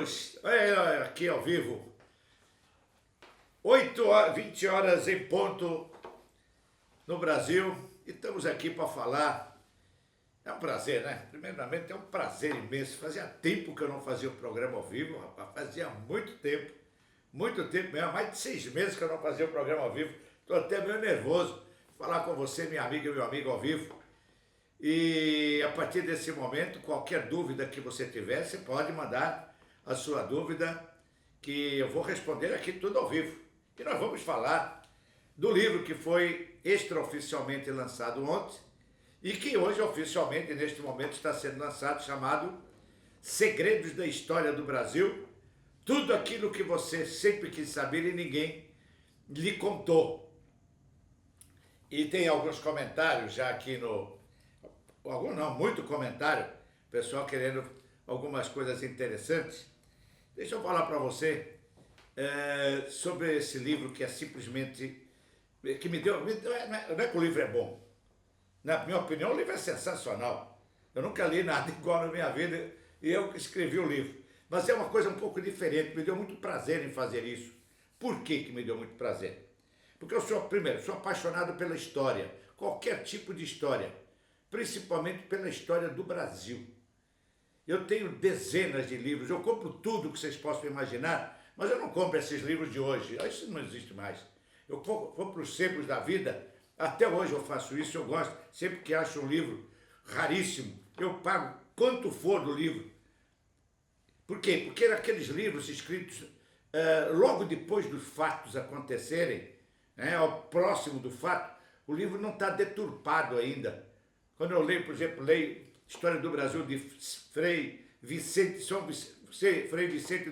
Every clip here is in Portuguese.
Estamos aqui ao vivo, 20 horas em ponto no Brasil, e estamos aqui para falar. É um prazer, né? Primeiramente, é um prazer imenso. Fazia tempo que eu não fazia um programa ao vivo, rapaz. Fazia muito tempo mesmo, mais de 6 meses que eu não fazia um programa ao vivo. Estou até meio nervoso de falar com você, minha amiga e meu amigo, ao vivo. E a partir desse momento, qualquer dúvida que você tiver, você pode mandar a sua dúvida, que eu vou responder aqui tudo ao vivo. E nós vamos falar do livro que foi extraoficialmente lançado ontem e que hoje oficialmente, neste momento, está sendo lançado, chamado Segredos da História do Brasil. Tudo aquilo que você sempre quis saber e ninguém lhe contou. E tem alguns comentários já aqui no... Algum não, muito comentário, pessoal querendo algumas coisas interessantes. Deixa eu falar para você sobre esse livro que é simplesmente... que me deu... Não é que o livro é bom. Na minha opinião, o livro é sensacional. Eu nunca li nada igual na minha vida e eu escrevi o livro. Mas é uma coisa um pouco diferente, me deu muito prazer em fazer isso. Por que me deu muito prazer? Porque eu sou apaixonado pela história, qualquer tipo de história, principalmente pela história do Brasil. Eu tenho dezenas de livros, eu compro tudo que vocês possam imaginar, mas eu não compro esses livros de hoje, isso não existe mais. Eu vou para os sebos da vida, até hoje eu faço isso, eu gosto, sempre que acho um livro raríssimo, eu pago quanto for do livro. Por quê? Porque aqueles livros escritos logo depois dos fatos acontecerem, ao próximo do fato, o livro não está deturpado ainda. Quando eu leio, por exemplo, História do Brasil de Frei Vicente de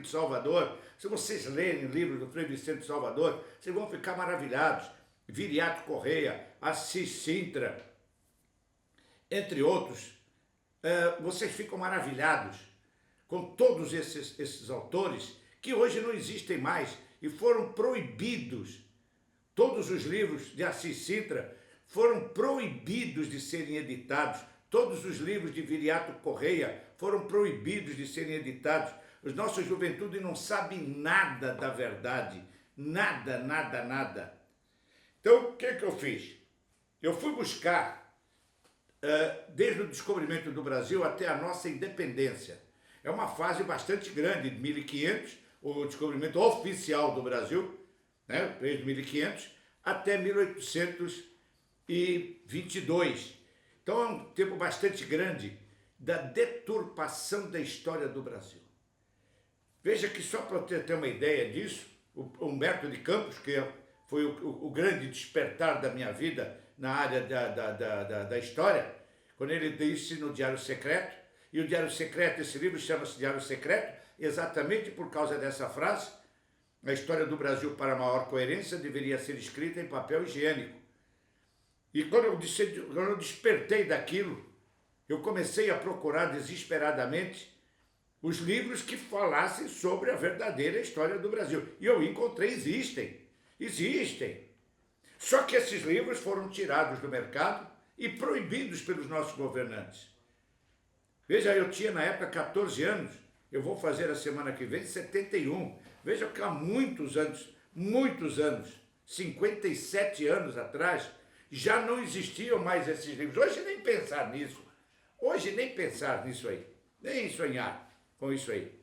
Salvador, se vocês lerem o livro do Frei Vicente de Salvador, vocês vão ficar maravilhados. Viriato Correia, Assis Sintra, entre outros, vocês ficam maravilhados com todos esses autores que hoje não existem mais e foram proibidos. Todos os livros de Assis Sintra foram proibidos de serem editados. Todos os livros de Viriato Correia foram proibidos de serem editados. Os nossos juventude não sabem nada da verdade. Nada, nada, nada. Então, o que eu fiz? Eu fui buscar, desde o descobrimento do Brasil até a nossa independência. É uma fase bastante grande, de 1500, o descobrimento oficial do Brasil, desde 1500 até 1822. Então é um tempo bastante grande da deturpação da história do Brasil. Veja que só para ter uma ideia disso, o Humberto de Campos, que foi o grande despertar da minha vida na área da história, quando ele disse no Diário Secreto, e o Diário Secreto, esse livro chama-se Diário Secreto, exatamente por causa dessa frase: a história do Brasil, para maior coerência, deveria ser escrita em papel higiênico. E quando eu despertei daquilo, eu comecei a procurar desesperadamente os livros que falassem sobre a verdadeira história do Brasil. E eu encontrei, existem. Só que esses livros foram tirados do mercado e proibidos pelos nossos governantes. Veja, eu tinha na época 14 anos, eu vou fazer a semana que vem 71. Veja que há muitos anos, 57 anos atrás, já não existiam mais esses livros. Hoje nem pensar nisso. Hoje nem pensar nisso aí. Nem sonhar com isso aí.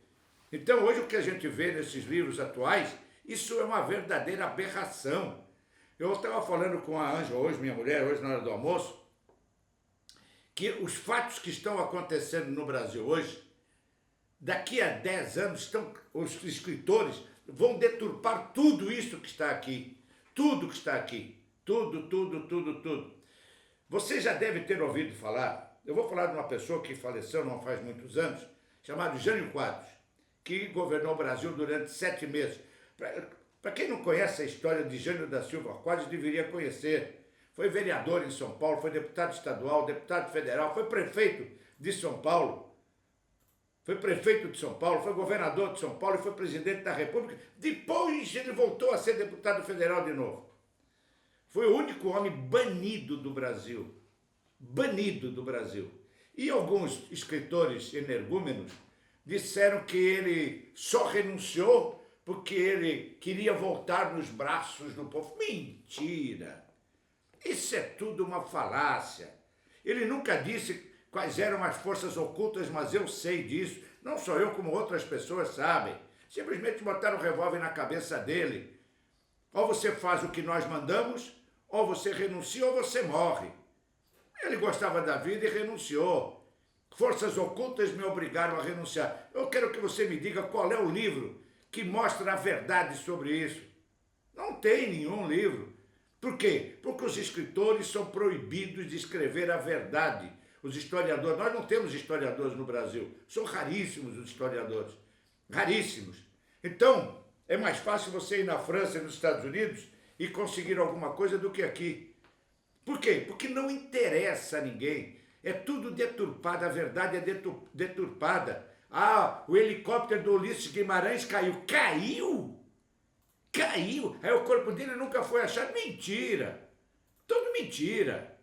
Então hoje o que a gente vê nesses livros atuais, isso é uma verdadeira aberração. Eu estava falando com a Ângela hoje, minha mulher, hoje na hora do almoço, que os fatos que estão acontecendo no Brasil hoje, daqui a 10 anos, os escritores vão deturpar tudo isso que está aqui. Tudo que está aqui. Tudo. Você já deve ter ouvido falar, eu vou falar de uma pessoa que faleceu não faz muitos anos, chamado Jânio Quadros, que governou o Brasil durante 7 meses. Para quem não conhece a história de Jânio da Silva Quadros, deveria conhecer. Foi vereador em São Paulo, foi deputado estadual, deputado federal, foi prefeito de São Paulo. Foi governador de São Paulo e foi presidente da República. Depois ele voltou a ser deputado federal de novo. Foi o único homem banido do Brasil. E alguns escritores energúmenos disseram que ele só renunciou porque ele queria voltar nos braços do povo. Mentira! Isso é tudo uma falácia. Ele nunca disse quais eram as forças ocultas, mas eu sei disso. Não só eu, como outras pessoas sabem. Simplesmente botaram o revólver na cabeça dele. Ou você faz o que nós mandamos, ou você renuncia, ou você morre. Ele gostava da vida e renunciou. Forças ocultas me obrigaram a renunciar. Eu quero que você me diga qual é o livro que mostra a verdade sobre isso. Não tem nenhum livro. Por quê? Porque os escritores são proibidos de escrever a verdade. Os historiadores, nós não temos historiadores no Brasil. São raríssimos os historiadores. Raríssimos. Então, é mais fácil você ir na França e nos Estados Unidos e conseguir alguma coisa do que aqui. Por quê? Porque não interessa a ninguém. É tudo deturpado, a verdade é deturpada. Ah, o helicóptero do Ulisses Guimarães caiu. Caiu? Caiu? Aí o corpo dele nunca foi achado. Mentira! Tudo mentira.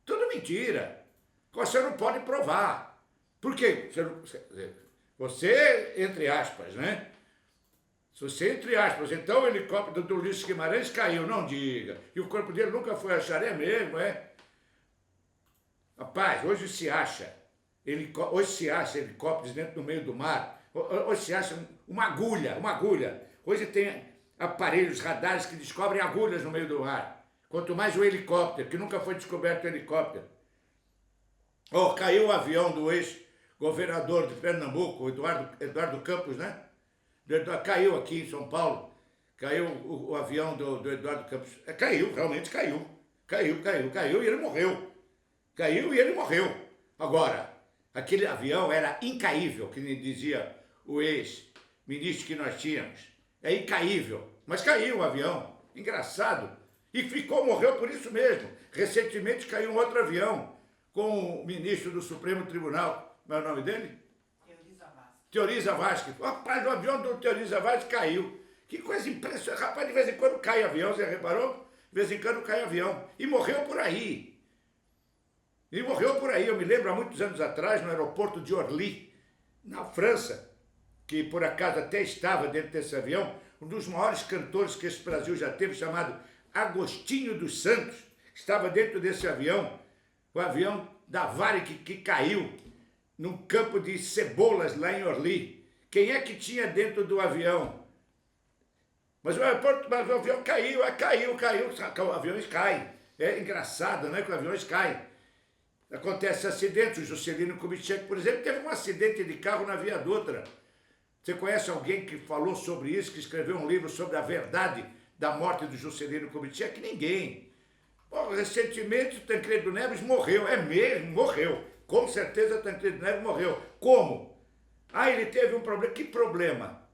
Tudo mentira. Você não pode provar. Por quê? Você, entre aspas, né? Se você, entre aspas, então o helicóptero do Ulisses Guimarães caiu, não diga. E o corpo dele nunca foi achado, é mesmo, é? Rapaz, hoje se acha helicópteros dentro do meio do mar, hoje se acha uma agulha. Hoje tem aparelhos radares que descobrem agulhas no meio do mar. Quanto mais o helicóptero, que nunca foi descoberto o helicóptero. Oh, caiu o avião do ex-governador de Pernambuco, Eduardo Campos, né? Caiu aqui em São Paulo. Caiu o avião do Eduardo Campos. Caiu, realmente caiu. Caiu e ele morreu. Caiu e ele morreu. Agora, aquele avião era incaível, que dizia o ex-ministro que nós tínhamos. É incaível. Mas caiu o avião. Engraçado. E morreu por isso mesmo. Recentemente caiu um outro avião com o ministro do Supremo Tribunal. Como é o nome dele? Teori Zavascki. Rapaz, o avião do Teori Zavascki caiu. Que coisa impressionante. Rapaz, de vez em quando cai avião, você reparou? De vez em quando cai avião. E morreu por aí. Eu me lembro há muitos anos atrás, no aeroporto de Orly, na França, que por acaso até estava dentro desse avião, um dos maiores cantores que esse Brasil já teve, chamado Agostinho dos Santos, estava dentro desse avião, o avião da Varig que caiu num campo de cebolas lá em Orly. Quem é que tinha dentro do avião? Mas o avião caiu, aviões caem. É engraçado, né, que os aviões caem. Acontece acidente, o Juscelino Kubitschek, por exemplo, teve um acidente de carro na Via Dutra. Você conhece alguém que falou sobre isso, que escreveu um livro sobre a verdade da morte do Juscelino Kubitschek? Ninguém. Bom, recentemente o Tancredo Neves morreu, é mesmo, morreu. Com certeza o Tancredo Neves morreu. Como? Ah, ele teve um problema. Que problema?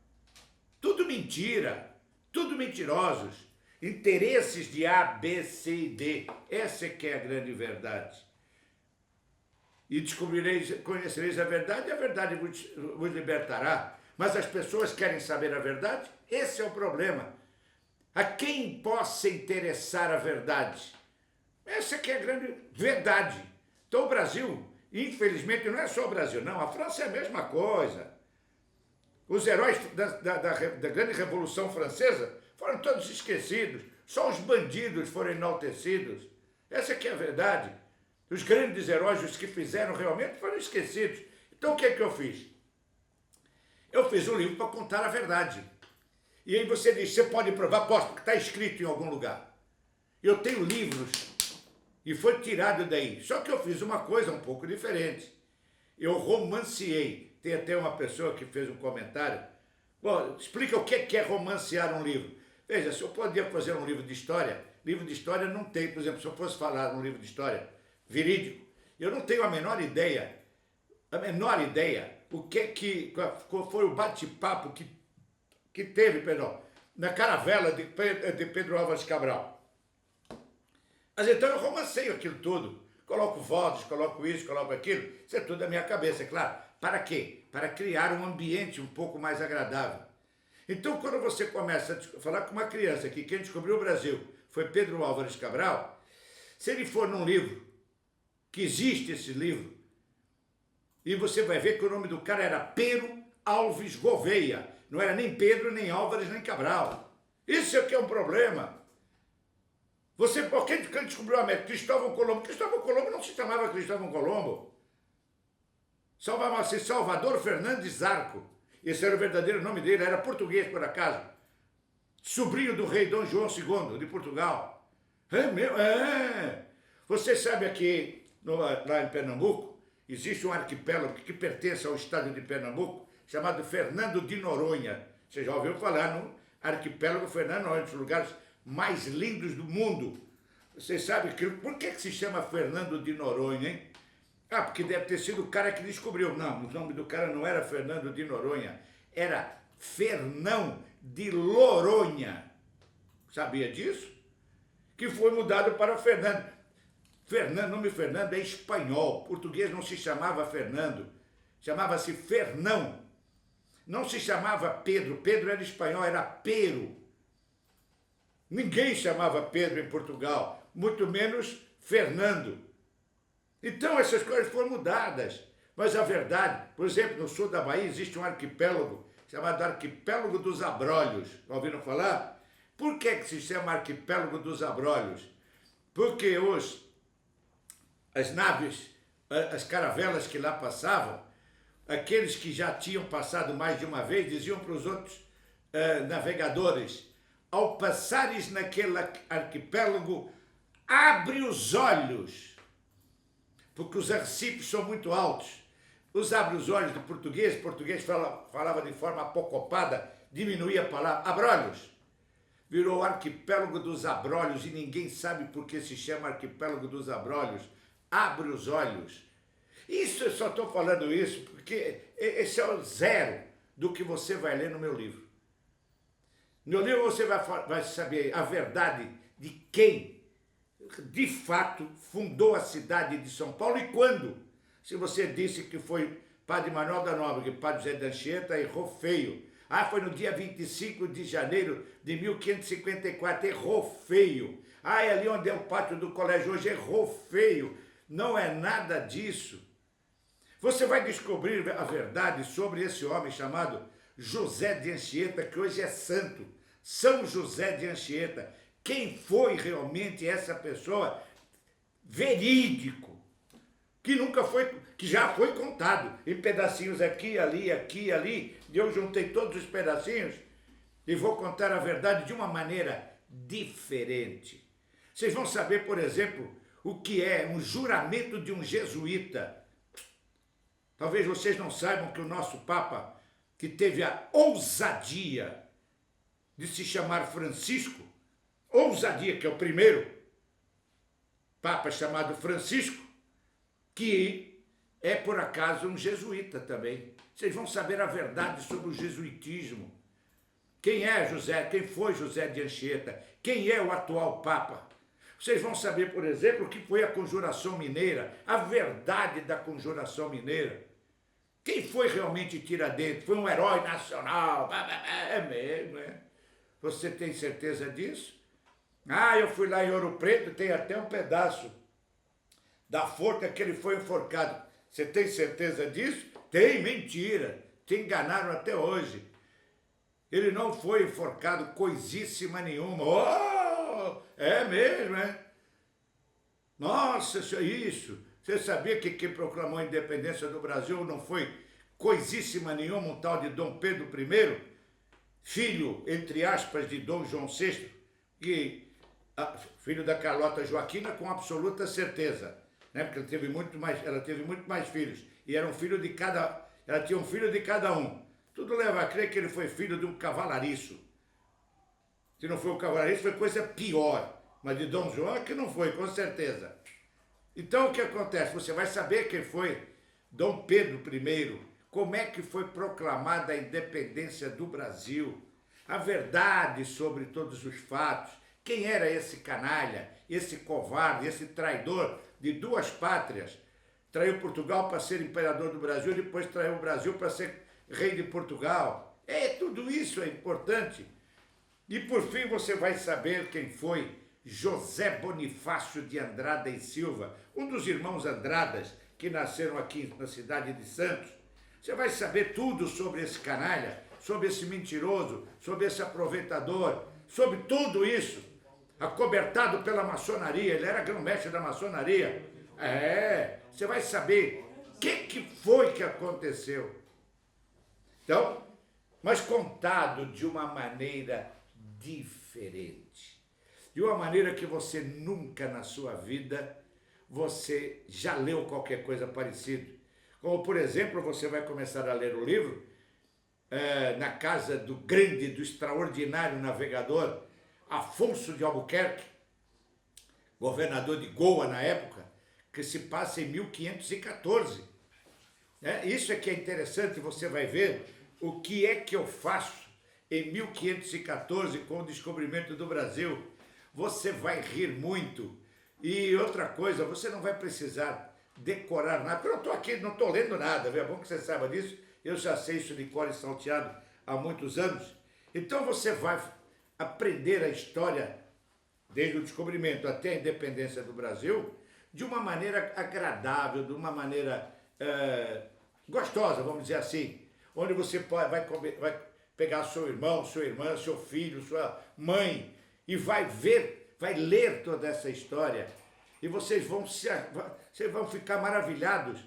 Tudo mentira, tudo mentirosos. Interesses de A, B, C e D. Essa é que é a grande verdade. E conhecereis a verdade, e a verdade vos libertará. Mas as pessoas querem saber a verdade? Esse é o problema. A quem possa interessar a verdade? Essa que é a grande verdade. Então o Brasil, infelizmente, não é só o Brasil, não. A França é a mesma coisa. Os heróis da grande Revolução Francesa foram todos esquecidos. Só os bandidos foram enaltecidos. Essa que é a verdade. Os grandes heróis, os que fizeram realmente, foram esquecidos. Então o que é que eu fiz? Eu fiz um livro para contar a verdade. E aí você diz, você pode provar? Posso, porque está escrito em algum lugar. Eu tenho livros e foi tirado daí. Só que eu fiz uma coisa um pouco diferente. Eu romanciei. Tem até uma pessoa que fez um comentário. Bom, explica o que é romancear um livro. Veja, se eu podia fazer um livro de história não tem. Por exemplo, se eu fosse falar um livro de história verídico, eu não tenho a menor ideia qual foi o bate-papo que teve, na caravela de Pedro Álvares Cabral. Mas então eu romanceio aquilo tudo, coloco votos, coloco isso, coloco aquilo, isso é tudo da minha cabeça, é claro. Para quê? Para criar um ambiente um pouco mais agradável. Então, quando você começa a falar com uma criança que quem descobriu o Brasil foi Pedro Álvares Cabral, se ele for num livro, que existe esse livro, e você vai ver que o nome do cara era Pero Alves Gouveia. Não era nem Pedro, nem Álvares, nem Cabral. Isso é que é um problema. Quem descobriu a América? Cristóvão Colombo. Cristóvão Colombo não se chamava Cristóvão Colombo. Chamava-se Salvador Fernandes Zarco. Esse era o verdadeiro nome dele, era português por acaso. Sobrinho do rei Dom João II de Portugal. É meu? É. Você sabe aqui, lá em Pernambuco, existe um arquipélago que pertence ao estado de Pernambuco, chamado Fernando de Noronha. Você já ouviu falar no arquipélago Fernando de Noronha, um dos lugares mais lindos do mundo. Você sabe por que se chama Fernando de Noronha, hein? Ah, porque deve ter sido o cara que descobriu. Não, o nome do cara não era Fernando de Noronha, era Fernão de Loronha. Sabia disso? Que foi mudado para Fernando. O nome Fernando é espanhol. Português não se chamava Fernando, chamava-se Fernão. Não se chamava Pedro. Pedro era espanhol, era Pero. Ninguém chamava Pedro em Portugal, muito menos Fernando. Então essas coisas foram mudadas. Mas a verdade, por exemplo, no sul da Bahia existe um arquipélago chamado Arquipélago dos Abrolhos. Ouviram falar? Por que se chama Arquipélago dos Abrolhos? Porque as naves, as caravelas que lá passavam, aqueles que já tinham passado mais de uma vez, diziam para os outros navegadores: ao passares naquele arquipélago, abre os olhos, porque os arrecifes são muito altos. Os abre os olhos do português falava de forma apocopada, diminuía a palavra, abrolhos. Virou o arquipélago dos Abrolhos e ninguém sabe por que se chama arquipélago dos Abrolhos. Abre os olhos. Isso, eu só estou falando isso porque esse é o zero do que você vai ler no meu livro. No livro você vai saber a verdade de quem, de fato, fundou a cidade de São Paulo e quando. Se você disse que foi Padre Manuel da Nóbrega e Padre José de Anchieta, errou feio. Ah, foi no dia 25 de janeiro de 1554, errou feio. Ah, é ali onde é o pátio do colégio hoje, errou feio. Não é nada disso. Você vai descobrir a verdade sobre esse homem chamado José de Anchieta, que hoje é santo. São José de Anchieta. Quem foi realmente essa pessoa? Verídico. Que já foi contado em pedacinhos aqui, ali, ali. E eu juntei todos os pedacinhos e vou contar a verdade de uma maneira diferente. Vocês vão saber, por exemplo, o que é um juramento de um jesuíta. Talvez vocês não saibam que o nosso Papa, que teve a ousadia de se chamar Francisco, ousadia, que é o primeiro Papa chamado Francisco, que é, por acaso, um jesuíta também. Vocês vão saber a verdade sobre o jesuitismo. Quem foi José de Anchieta? Quem é o atual Papa? Vocês vão saber, por exemplo, o que foi a Conjuração Mineira, a verdade da Conjuração Mineira. Quem foi realmente Tiradentes? Foi um herói nacional. É mesmo, é? Você tem certeza disso? Ah, eu fui lá em Ouro Preto, tem até um pedaço da forca que ele foi enforcado. Você tem certeza disso? Tem, mentira. Te enganaram até hoje. Ele não foi enforcado coisíssima nenhuma. Oh, é mesmo, é? Nossa, isso. Você sabia que quem proclamou a independência do Brasil não foi coisíssima nenhuma, um tal de Dom Pedro I, filho, entre aspas, de Dom João VI, filho da Carlota Joaquina, com absoluta certeza. Né? Porque ela teve muito mais filhos. E ela tinha um filho de cada um. Tudo leva a crer que ele foi filho de um cavalariço. Se não foi um cavalariço, foi coisa pior. Mas de Dom João é que não foi, com certeza. Então o que acontece? Você vai saber quem foi Dom Pedro I, como é que foi proclamada a independência do Brasil, a verdade sobre todos os fatos, quem era esse canalha, esse covarde, esse traidor de duas pátrias. Traiu Portugal para ser imperador do Brasil, depois traiu o Brasil para ser rei de Portugal. Tudo isso é importante. E por fim você vai saber quem foi José Bonifácio de Andrada e Silva, um dos irmãos Andradas que nasceram aqui na cidade de Santos. Você vai saber tudo sobre esse canalha, sobre esse mentiroso, sobre esse aproveitador, sobre tudo isso, acobertado pela maçonaria. Ele era grão-mestre da maçonaria. Você vai saber o que foi que aconteceu. Então, mas contado de uma maneira diferente. De uma maneira que você nunca na sua vida, você já leu qualquer coisa parecida. Como, por exemplo, você vai começar a ler o livro na casa do grande, do extraordinário navegador Afonso de Albuquerque, governador de Goa na época, que se passa em 1514. Isso é que é interessante, você vai ver o que é que eu faço em 1514 com o descobrimento do Brasil. Você vai rir muito. E outra coisa, você não vai precisar decorar nada, porque eu estou aqui, não estou lendo nada, é bom que você saiba disso, eu já sei isso de cor e salteado há muitos anos. Então você vai aprender a história, desde o descobrimento até a independência do Brasil, de uma maneira agradável, de uma maneira gostosa, vamos dizer assim, onde você vai pegar seu irmão, sua irmã, seu filho, sua mãe, e vai ler toda essa história, e vocês vão ficar maravilhados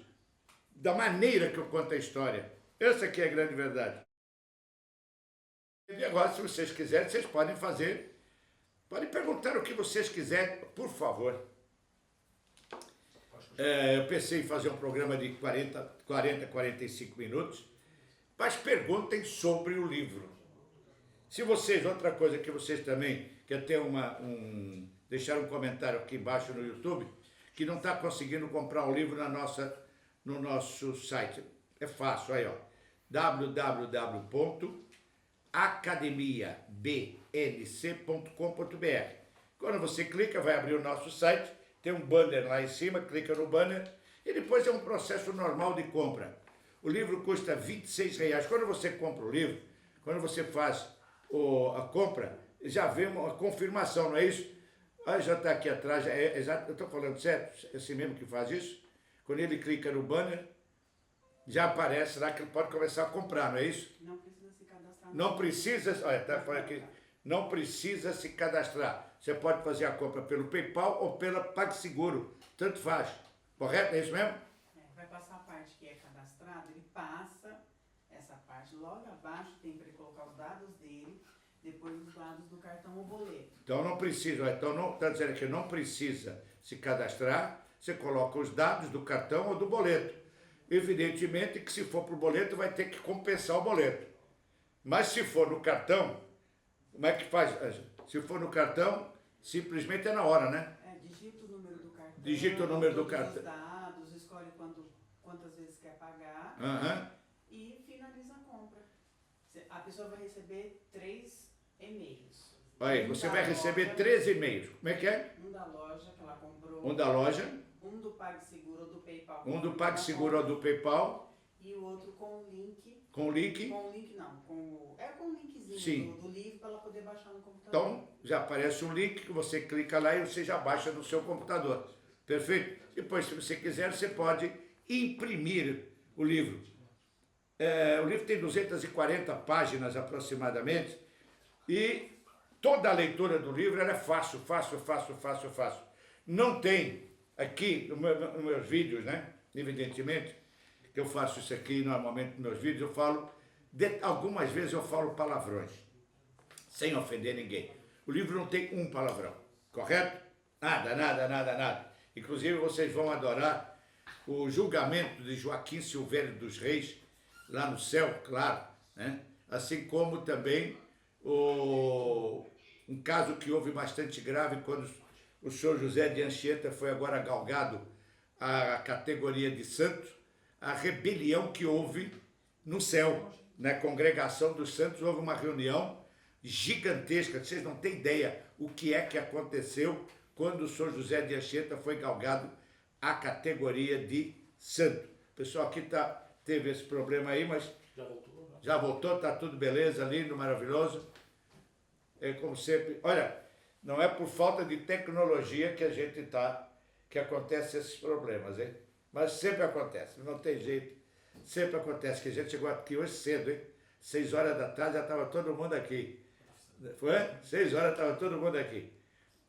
da maneira que eu conto a história. Essa aqui é a grande verdade. E agora, se vocês quiserem, vocês podem perguntar o que vocês quiserem, por favor. Eu pensei em fazer um programa de 45 minutos, mas perguntem sobre o livro. Se vocês, outra coisa que vocês também querem ter deixar um comentário aqui embaixo no YouTube, que não está conseguindo comprar o livro no nosso site. É fácil, aí ó, www.academiabnc.com.br. Quando você clica, vai abrir o nosso site, tem um banner lá em cima, clica no banner, e depois é um processo normal de compra. O livro custa R$26. Quando você compra o livro, quando você faz a compra, já vem a confirmação, não é isso? Aí já está aqui atrás, exato, eu estou falando certo? Esse mesmo que faz isso? Quando ele clica no banner, já aparece lá que ele pode começar a comprar, não é isso? Não precisa se cadastrar. Não precisa, olha, tá falando aqui, não precisa se cadastrar. Você pode fazer a compra pelo PayPal ou pela PagSeguro, tanto faz. Correto? É isso mesmo? Vai passar a parte que é cadastrada, ele passa essa parte, logo abaixo tem para ele colocar os dados dele, depois os dados do cartão ou boleto. Então não precisa, está dizendo que não precisa se cadastrar, você coloca os dados do cartão ou do boleto. Evidentemente que se for para o boleto vai ter que compensar o boleto. Mas se for no cartão, como é que faz? Se for no cartão, simplesmente é na hora, né? Digita o número do cartão. Digita o número do cartão. Os dados, escolhe quantas vezes quer pagar e finaliza a compra. A pessoa vai receber 3 e-mails. Aí, você vai receber 3 e-mails. Como é que é? Um da loja que ela comprou. Um da loja. Um do PagSeguro ou do PayPal. Um do PagSeguro ou do PayPal. E o outro com o link. Com o link? Com o link não, com o linkzinho do livro para ela poder baixar no computador. Então, já aparece um link que você clica lá e você já baixa no seu computador. Perfeito? Depois, se você quiser, você pode imprimir o livro. O livro tem 240 páginas aproximadamente e toda a leitura do livro é fácil. Não tem aqui nos meus vídeos, né? Evidentemente, que eu faço isso aqui normalmente nos meus vídeos, eu falo, algumas vezes eu falo palavrões, sem ofender ninguém. O livro não tem um palavrão, correto? Nada. Inclusive vocês vão adorar o julgamento de Joaquim Silvério dos Reis, lá no céu, claro, né? Assim como também um caso que houve bastante grave quando o senhor José de Anchieta foi agora galgado à categoria de santo, a rebelião que houve no céu, na congregação dos santos, houve uma reunião gigantesca, vocês não têm ideia o que é que aconteceu quando o senhor José de Anchieta foi galgado à categoria de santo. O pessoal aqui teve esse problema aí, mas já voltou, tá tudo beleza, lindo, maravilhoso. É como sempre, olha, não é por falta de tecnologia que acontece esses problemas, hein? Mas sempre acontece, não tem jeito. Sempre acontece que a gente chegou aqui hoje cedo, hein? 6 horas da tarde já estava todo mundo aqui. Foi? 6 horas estava todo mundo aqui.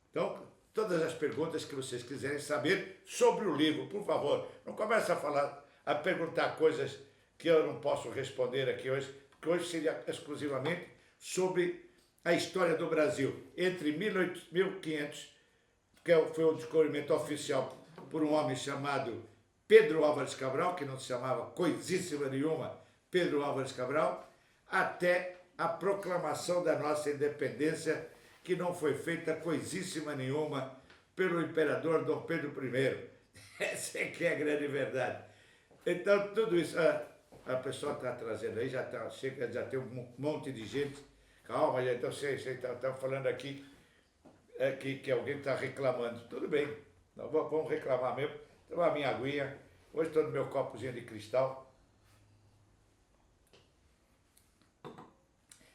Então, todas as perguntas que vocês quiserem saber sobre o livro, por favor, não comece a falar, a perguntar coisas que eu não posso responder aqui hoje, porque hoje seria exclusivamente sobre a história do Brasil, entre 1500, que foi o descobrimento oficial por um homem chamado Pedro Álvares Cabral, que não se chamava coisíssima nenhuma Pedro Álvares Cabral, até a proclamação da nossa independência, que não foi feita coisíssima nenhuma pelo imperador Dom Pedro I. Essa é que é a grande verdade. Então, tudo isso, a pessoa está trazendo aí, chega, já tem um monte de gente. Calma, já então você está falando aqui que alguém está reclamando. Tudo bem, vamos reclamar mesmo. Tomar a minha aguinha. Hoje estou no meu copozinho de cristal.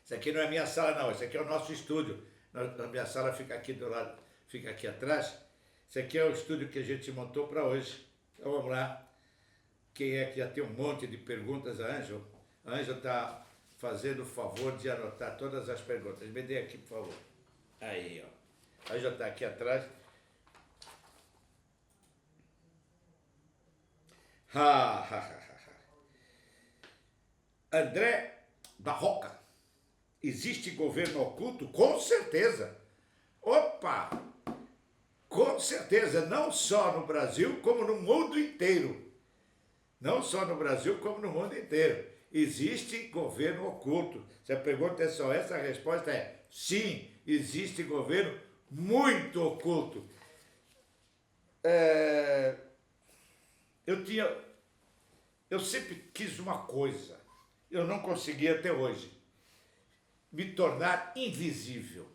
Isso aqui não é minha sala, não. Isso aqui é o nosso estúdio. A minha sala fica aqui do lado, fica aqui atrás. Isso aqui é o estúdio que a gente montou para hoje. Então vamos lá. Quem é que já tem um monte de perguntas? A Ângela. A Ângela está fazendo o favor de anotar todas as perguntas. Me dê aqui, por favor. Aí, ó. A Ângela está aqui atrás. André da Roca. Existe governo oculto? Com certeza. Opa! Com certeza, não só no Brasil, como no mundo inteiro. Não só no Brasil, como no mundo inteiro. Existe governo oculto. Se a pergunta é só essa, a resposta é sim, existe governo muito oculto. Eu sempre quis uma coisa, eu não consegui até hoje, me tornar invisível.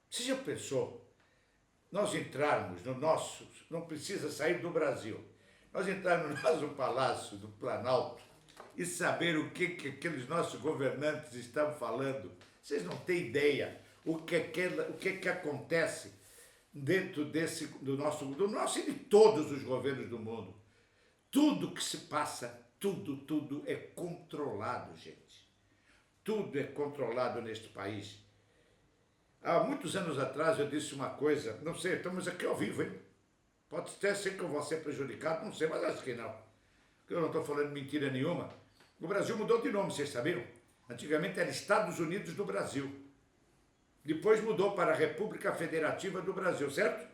Você já pensou? Nós entrarmos no nosso, não precisa sair do Brasil, nós entrarmos no nosso palácio do Planalto e saber o que aqueles nossos governantes estão falando. Vocês não têm ideia o que acontece dentro do nosso e de todos os governos do mundo. Tudo que se passa, tudo é controlado, gente. Tudo é controlado neste país. Há muitos anos atrás eu disse uma coisa, não sei, estamos aqui ao vivo, hein? Pode até ser que eu vou ser prejudicado, não sei, mas acho que não. Porque eu não estou falando mentira nenhuma. O Brasil mudou de nome, vocês sabiam? Antigamente era Estados Unidos do Brasil. Depois mudou para a República Federativa do Brasil, certo?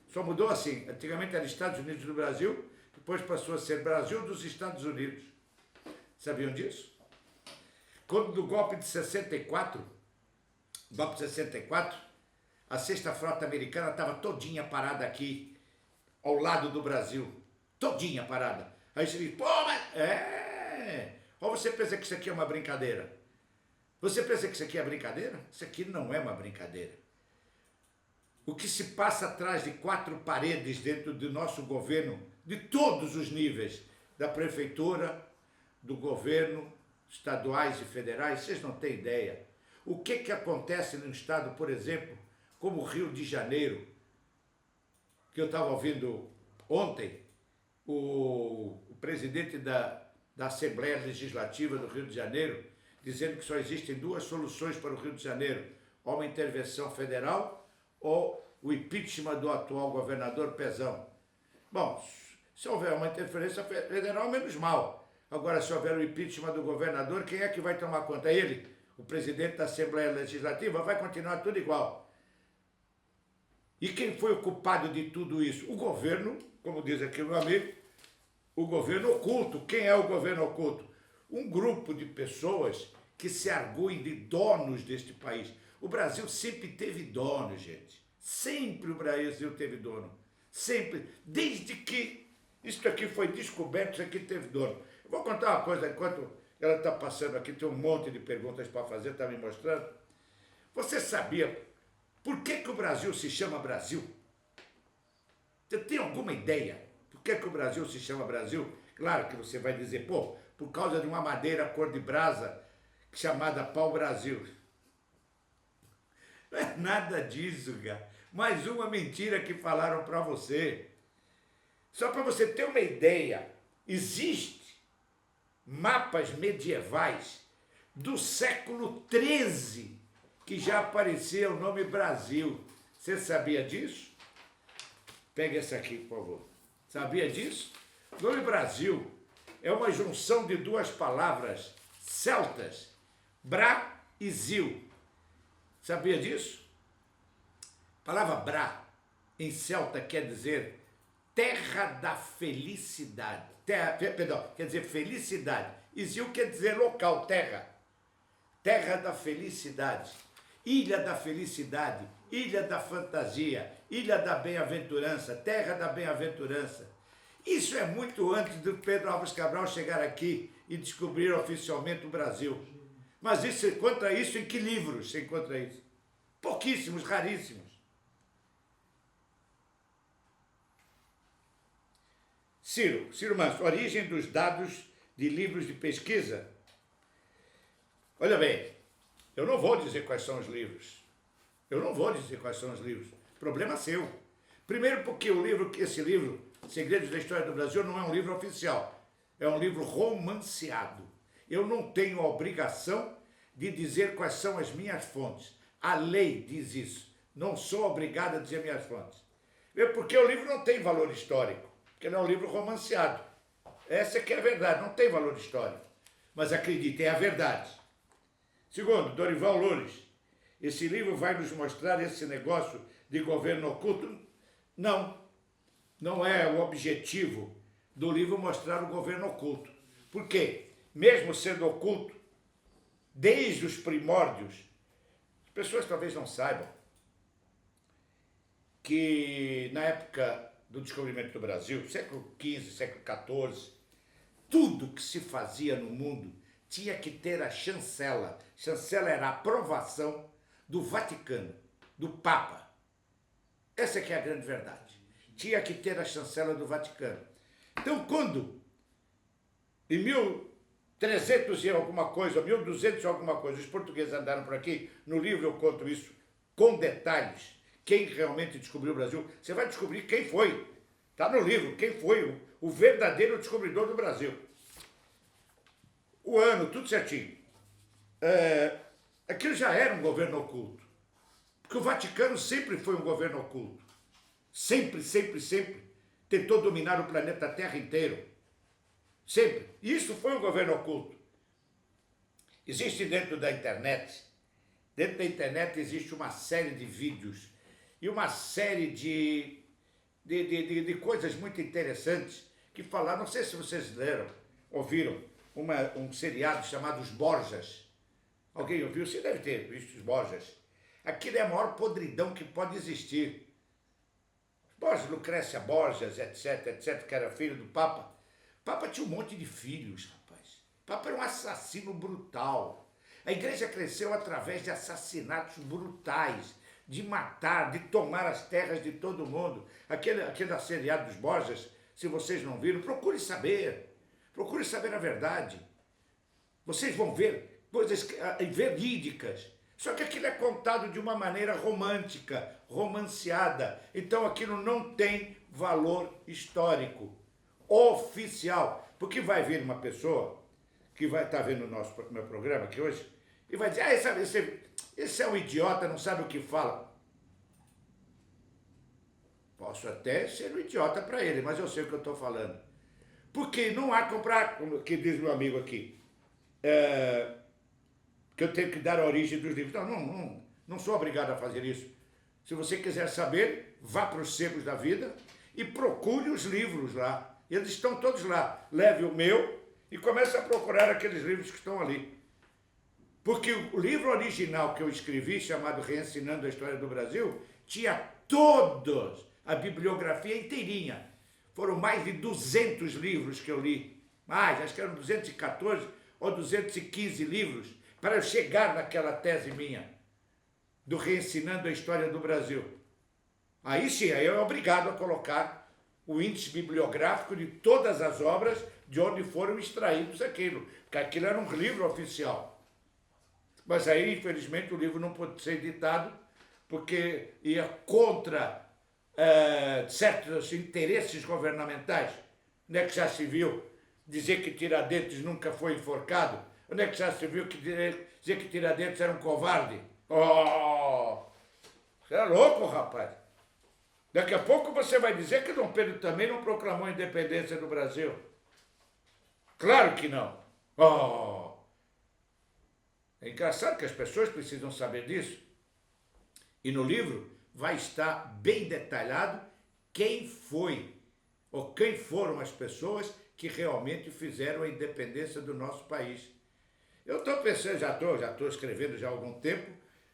Só mudou assim. Antigamente era Estados Unidos do Brasil, depois passou a ser Brasil dos Estados Unidos. Sabiam disso? Quando do golpe de 64, a Sexta Frota Americana estava todinha parada aqui, ao lado do Brasil. Todinha parada. Aí você diz, pô, mas... Ou você pensa que isso aqui é uma brincadeira? Você pensa que isso aqui é brincadeira? Isso aqui não é uma brincadeira. O que se passa atrás de 4 paredes dentro do nosso governo, de todos os níveis, da prefeitura, do governo, estaduais e federais, vocês não têm ideia. O que acontece no estado, por exemplo, como o Rio de Janeiro, que eu estava ouvindo ontem, o presidente da Assembleia Legislativa do Rio de Janeiro, dizendo que só existem 2 soluções para o Rio de Janeiro, ou uma intervenção federal ou o impeachment do atual governador Pezão. Bom, se houver uma interferência federal, menos mal. Agora, se houver o impeachment do governador, quem é que vai tomar conta? Ele, o presidente da Assembleia Legislativa, vai continuar tudo igual. E quem foi o culpado de tudo isso? O governo, como diz aqui o meu amigo, o governo oculto. Quem é o governo oculto? Um grupo de pessoas que se arguem de donos deste país. O Brasil sempre teve dono, gente. Sempre o Brasil teve dono. Sempre. Desde que isso aqui foi descoberto, isso aqui teve dono. Eu vou contar uma coisa, enquanto ela está passando aqui, tem um monte de perguntas para fazer, está me mostrando. Você sabia por que o Brasil se chama Brasil? Você tem alguma ideia por que o Brasil se chama Brasil? Claro que você vai dizer, pô, por causa de uma madeira cor de brasa chamada pau-brasil. Não é nada disso, cara. Mais uma mentira que falaram para você. Só para você ter uma ideia, existe mapas medievais do século XIII que já aparecia o nome Brasil. Você sabia disso? Pega esse aqui, por favor. Sabia disso? O nome Brasil é uma junção de duas palavras celtas, Bra e Zil. Sabia disso? A palavra Bra, em celta, quer dizer terra da felicidade. Quer dizer felicidade. E Zil quer dizer local, terra. Terra da felicidade. Ilha da felicidade. Ilha da fantasia. Ilha da bem-aventurança. Terra da bem-aventurança. Isso é muito antes do Pedro Álvares Cabral chegar aqui e descobrir oficialmente o Brasil. Mas você encontra isso em que livros você encontra isso? Pouquíssimos, raríssimos. Ciro Manso, origem dos dados de livros de pesquisa. Olha bem, eu não vou dizer quais são os livros. Problema seu. Primeiro porque esse livro, Segredos da História do Brasil, não é um livro oficial. É um livro romanceado. Eu não tenho a obrigação de dizer quais são as minhas fontes. A lei diz isso. Não sou obrigado a dizer minhas fontes. Porque o livro não tem valor histórico. Porque ele é um livro romanceado. Essa que é a verdade, não tem valor histórico. Mas acredite, é a verdade. Segundo, Dorival Loures, esse livro vai nos mostrar esse negócio de governo oculto? Não é o objetivo do livro mostrar o governo oculto. Por quê? Mesmo sendo oculto, desde os primórdios, as pessoas talvez não saibam que na época do descobrimento do Brasil, século XV, século XIV, tudo que se fazia no mundo tinha que ter a chancela. Chancela era a aprovação do Vaticano, do Papa. Essa que é a grande verdade. Tinha que ter a chancela do Vaticano. Então, quando, em 1300 e alguma coisa, 1200 e alguma coisa, os portugueses andaram por aqui, no livro eu conto isso com detalhes, quem realmente descobriu o Brasil, você vai descobrir quem foi. Está no livro, quem foi o verdadeiro descobridor do Brasil. O ano, tudo certinho. Aquilo já era um governo oculto. Porque o Vaticano sempre foi um governo oculto. Sempre tentou dominar o planeta Terra inteiro. Sempre. Isso foi um governo oculto. Existe dentro da internet existe uma série de vídeos e uma série de coisas muito interessantes que falaram, não sei se vocês ouviram, um seriado chamado Os Borgias. Alguém ouviu? Você deve ter visto Os Borgias. Aquilo é a maior podridão que pode existir. Borgias, Lucrécia Borgias, etc, que era filho do Papa. O Papa tinha um monte de filhos, rapaz. O Papa era um assassino brutal. A igreja cresceu através de assassinatos brutais, de matar, de tomar as terras de todo mundo. Aquele seriado dos Borgias, se vocês não viram, procure saber a verdade. Vocês vão ver coisas verídicas. Só que aquilo é contado de uma maneira romântica, romanceada. Então aquilo não tem valor histórico, oficial. Porque vai vir uma pessoa que vai estar vendo o meu programa aqui hoje e vai dizer, esse é um idiota, não sabe o que fala. Posso até ser um idiota para ele, mas eu sei o que eu estou falando. Porque não há comprar, como que diz meu amigo aqui, que eu tenho que dar a origem dos livros. Não sou obrigado a fazer isso. Se você quiser saber, vá para os sebos da vida e procure os livros lá. Eles estão todos lá. Leve o meu e comece a procurar aqueles livros que estão ali. Porque o livro original que eu escrevi, chamado Reensinando a História do Brasil, tinha todos, a bibliografia inteirinha. Foram mais de 200 livros que eu li. Acho que eram 214 ou 215 livros para eu chegar naquela tese minha, do Reensinando a História do Brasil. Aí sim, aí eu é obrigado a colocar o índice bibliográfico de todas as obras de onde foram extraídos aquilo, porque aquilo era um livro oficial. Mas aí, infelizmente, o livro não pôde ser editado porque ia contra certos interesses governamentais? Onde é que já se viu dizer que Tiradentes nunca foi enforcado? Onde é que já se viu dizer que Tiradentes era um covarde? Oh! Você é louco, rapaz. Daqui a pouco você vai dizer que Dom Pedro também não proclamou a independência do Brasil. Claro que não. Oh! É engraçado que as pessoas precisam saber disso. E no livro vai estar bem detalhado quem foi, ou quem foram as pessoas que realmente fizeram a independência do nosso país. Eu estou pensando, já estou escrevendo já há algum tempo,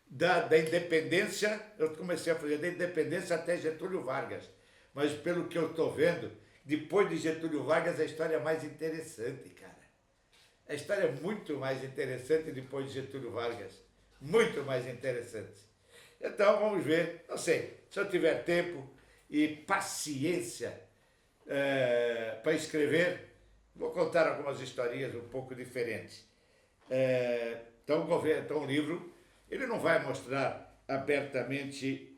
da independência, eu comecei a fazer da independência até Getúlio Vargas. Mas pelo que eu estou vendo, depois de Getúlio Vargas, a história é mais interessante, cara. A história é muito mais interessante depois de Getúlio Vargas. Muito mais interessante. Então, vamos ver. Não sei, se eu tiver tempo e paciência para escrever, vou contar algumas historinhas um pouco diferentes. Então, o livro, ele não vai mostrar abertamente,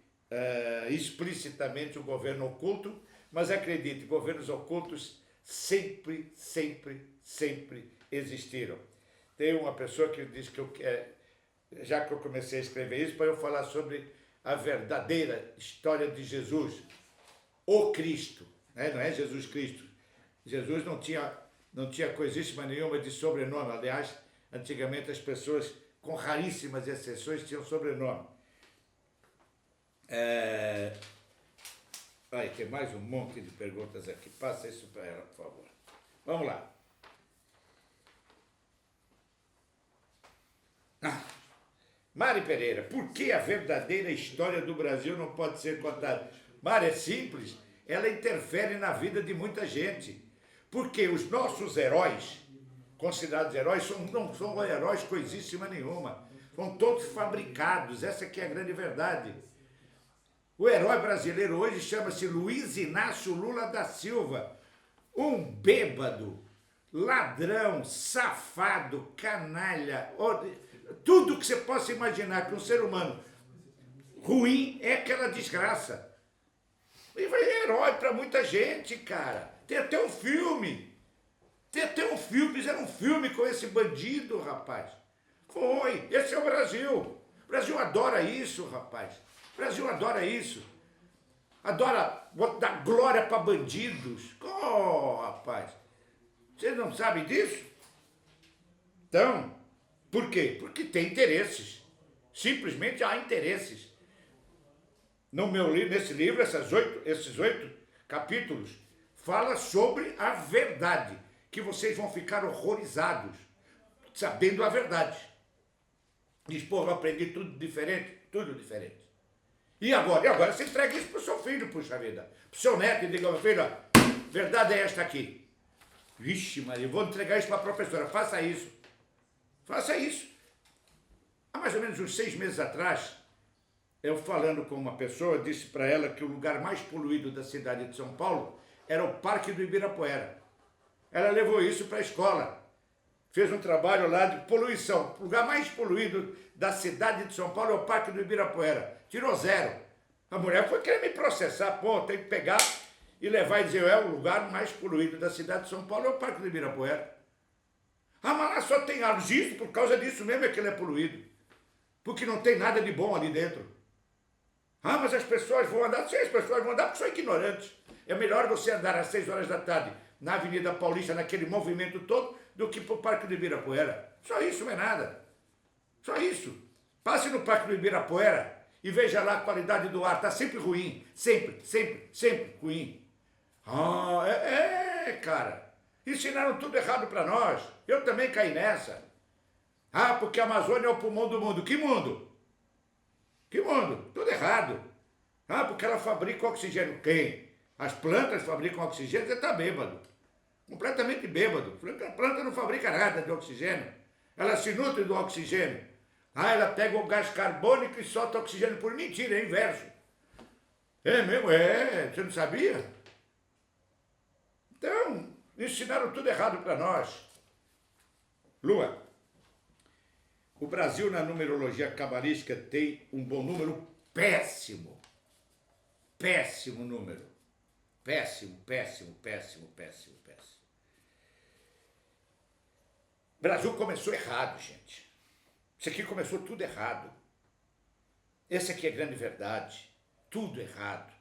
explicitamente o governo oculto, mas acredite, governos ocultos sempre, sempre, sempre existiram. Tem uma pessoa que diz que já que eu comecei a escrever isso, para eu falar sobre a verdadeira história de Jesus, o Cristo, né? Não é Jesus Cristo. Jesus não tinha coisíssima nenhuma de sobrenome. Aliás, antigamente as pessoas, com raríssimas exceções, tinham sobrenome. Tem mais um monte de perguntas aqui. Passa isso para ela, por favor. Vamos lá. Mari Pereira, por que a verdadeira história do Brasil não pode ser contada? Mari, é simples, ela interfere na vida de muita gente. Porque os nossos heróis, considerados heróis, não são heróis coisíssima nenhuma. São todos fabricados, essa que é a grande verdade. O herói brasileiro hoje chama-se Luiz Inácio Lula da Silva, um bêbado, ladrão, safado, canalha, tudo que você possa imaginar que um ser humano ruim é aquela desgraça. E vai herói para muita gente, cara. Tem até um filme. Fizeram um filme com esse bandido, rapaz. Foi, esse é o Brasil. O Brasil adora isso, rapaz. O Brasil adora isso. Adora dar glória para bandidos. Oh, rapaz. Vocês não sabem disso? Então, por quê? Porque tem interesses. Simplesmente há interesses. Nesse livro, esses 8 capítulos, fala sobre a verdade, que vocês vão ficar horrorizados, sabendo a verdade. Diz, pô, eu aprendi tudo diferente. E agora você entrega isso para o seu filho, puxa vida. Para o seu neto e diga, meu filho, ó, verdade é esta aqui. Vixe, Maria, vou entregar isso para a professora, faça isso. Faça isso. Há mais ou menos uns 6 meses atrás, eu falando com uma pessoa, disse para ela que o lugar mais poluído da cidade de São Paulo era o Parque do Ibirapuera. Ela levou isso para a escola. Fez um trabalho lá de poluição. O lugar mais poluído da cidade de São Paulo é o Parque do Ibirapuera. Tirou 0. A mulher foi querer me processar. Pô, tem que pegar e levar e dizer, o lugar mais poluído da cidade de São Paulo é o Parque do Ibirapuera. Ah, mas lá só tem árvores. Isso, por causa disso mesmo é que ele é poluído. Porque não tem nada de bom ali dentro. Ah, mas as pessoas vão andar. Sim, as pessoas vão andar porque são ignorantes. É melhor você andar às 6 horas da tarde na Avenida Paulista, naquele movimento todo, do que para o Parque do Ibirapuera. Só isso, não é nada. Só isso. Passe no Parque do Ibirapuera e veja lá a qualidade do ar. Está sempre ruim. Sempre ruim. Cara. Ensinaram tudo errado para nós. Eu também caí nessa. Ah, porque a Amazônia é o pulmão do mundo. Que mundo? Que mundo? Tudo errado. Ah, porque ela fabrica oxigênio. Quem? As plantas fabricam oxigênio, você está bêbado. Completamente bêbado. A planta não fabrica nada de oxigênio. Ela se nutre do oxigênio. Ah, ela pega o gás carbônico e solta oxigênio por mentira, é inverso. É mesmo? Você não sabia? Então, ensinaram tudo errado para nós. Lua, o Brasil na numerologia cabalística tem um bom número péssimo. péssimo número. Péssimo, péssimo, péssimo, péssimo, péssimo. O Brasil começou errado, gente. Isso aqui começou tudo errado. Essa aqui é a grande verdade. Tudo errado.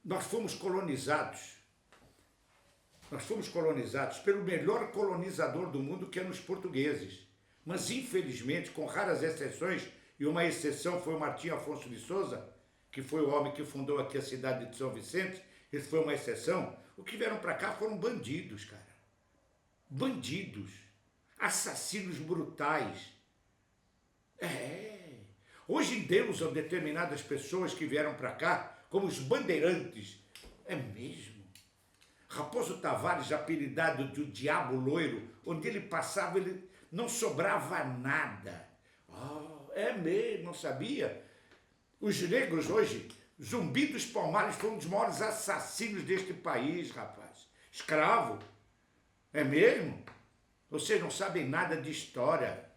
Nós fomos colonizados. Nós fomos colonizados pelo melhor colonizador do mundo, que eram os portugueses. Mas, infelizmente, com raras exceções, e uma exceção foi o Martim Afonso de Souza, que foi o homem que fundou aqui a cidade de São Vicente, esse foi uma exceção, o que vieram para cá foram bandidos, cara. Bandidos. Assassinos brutais. Hoje endeusam determinadas pessoas que vieram para cá como os bandeirantes. É mesmo? Raposo Tavares, apelidado de o Diabo Loiro, onde ele passava, ele não sobrava nada. É mesmo, não sabia? Os negros hoje, Zumbi dos Palmares foi um dos maiores assassinos deste país, rapaz. Escravo. É mesmo? Vocês não sabem nada de história.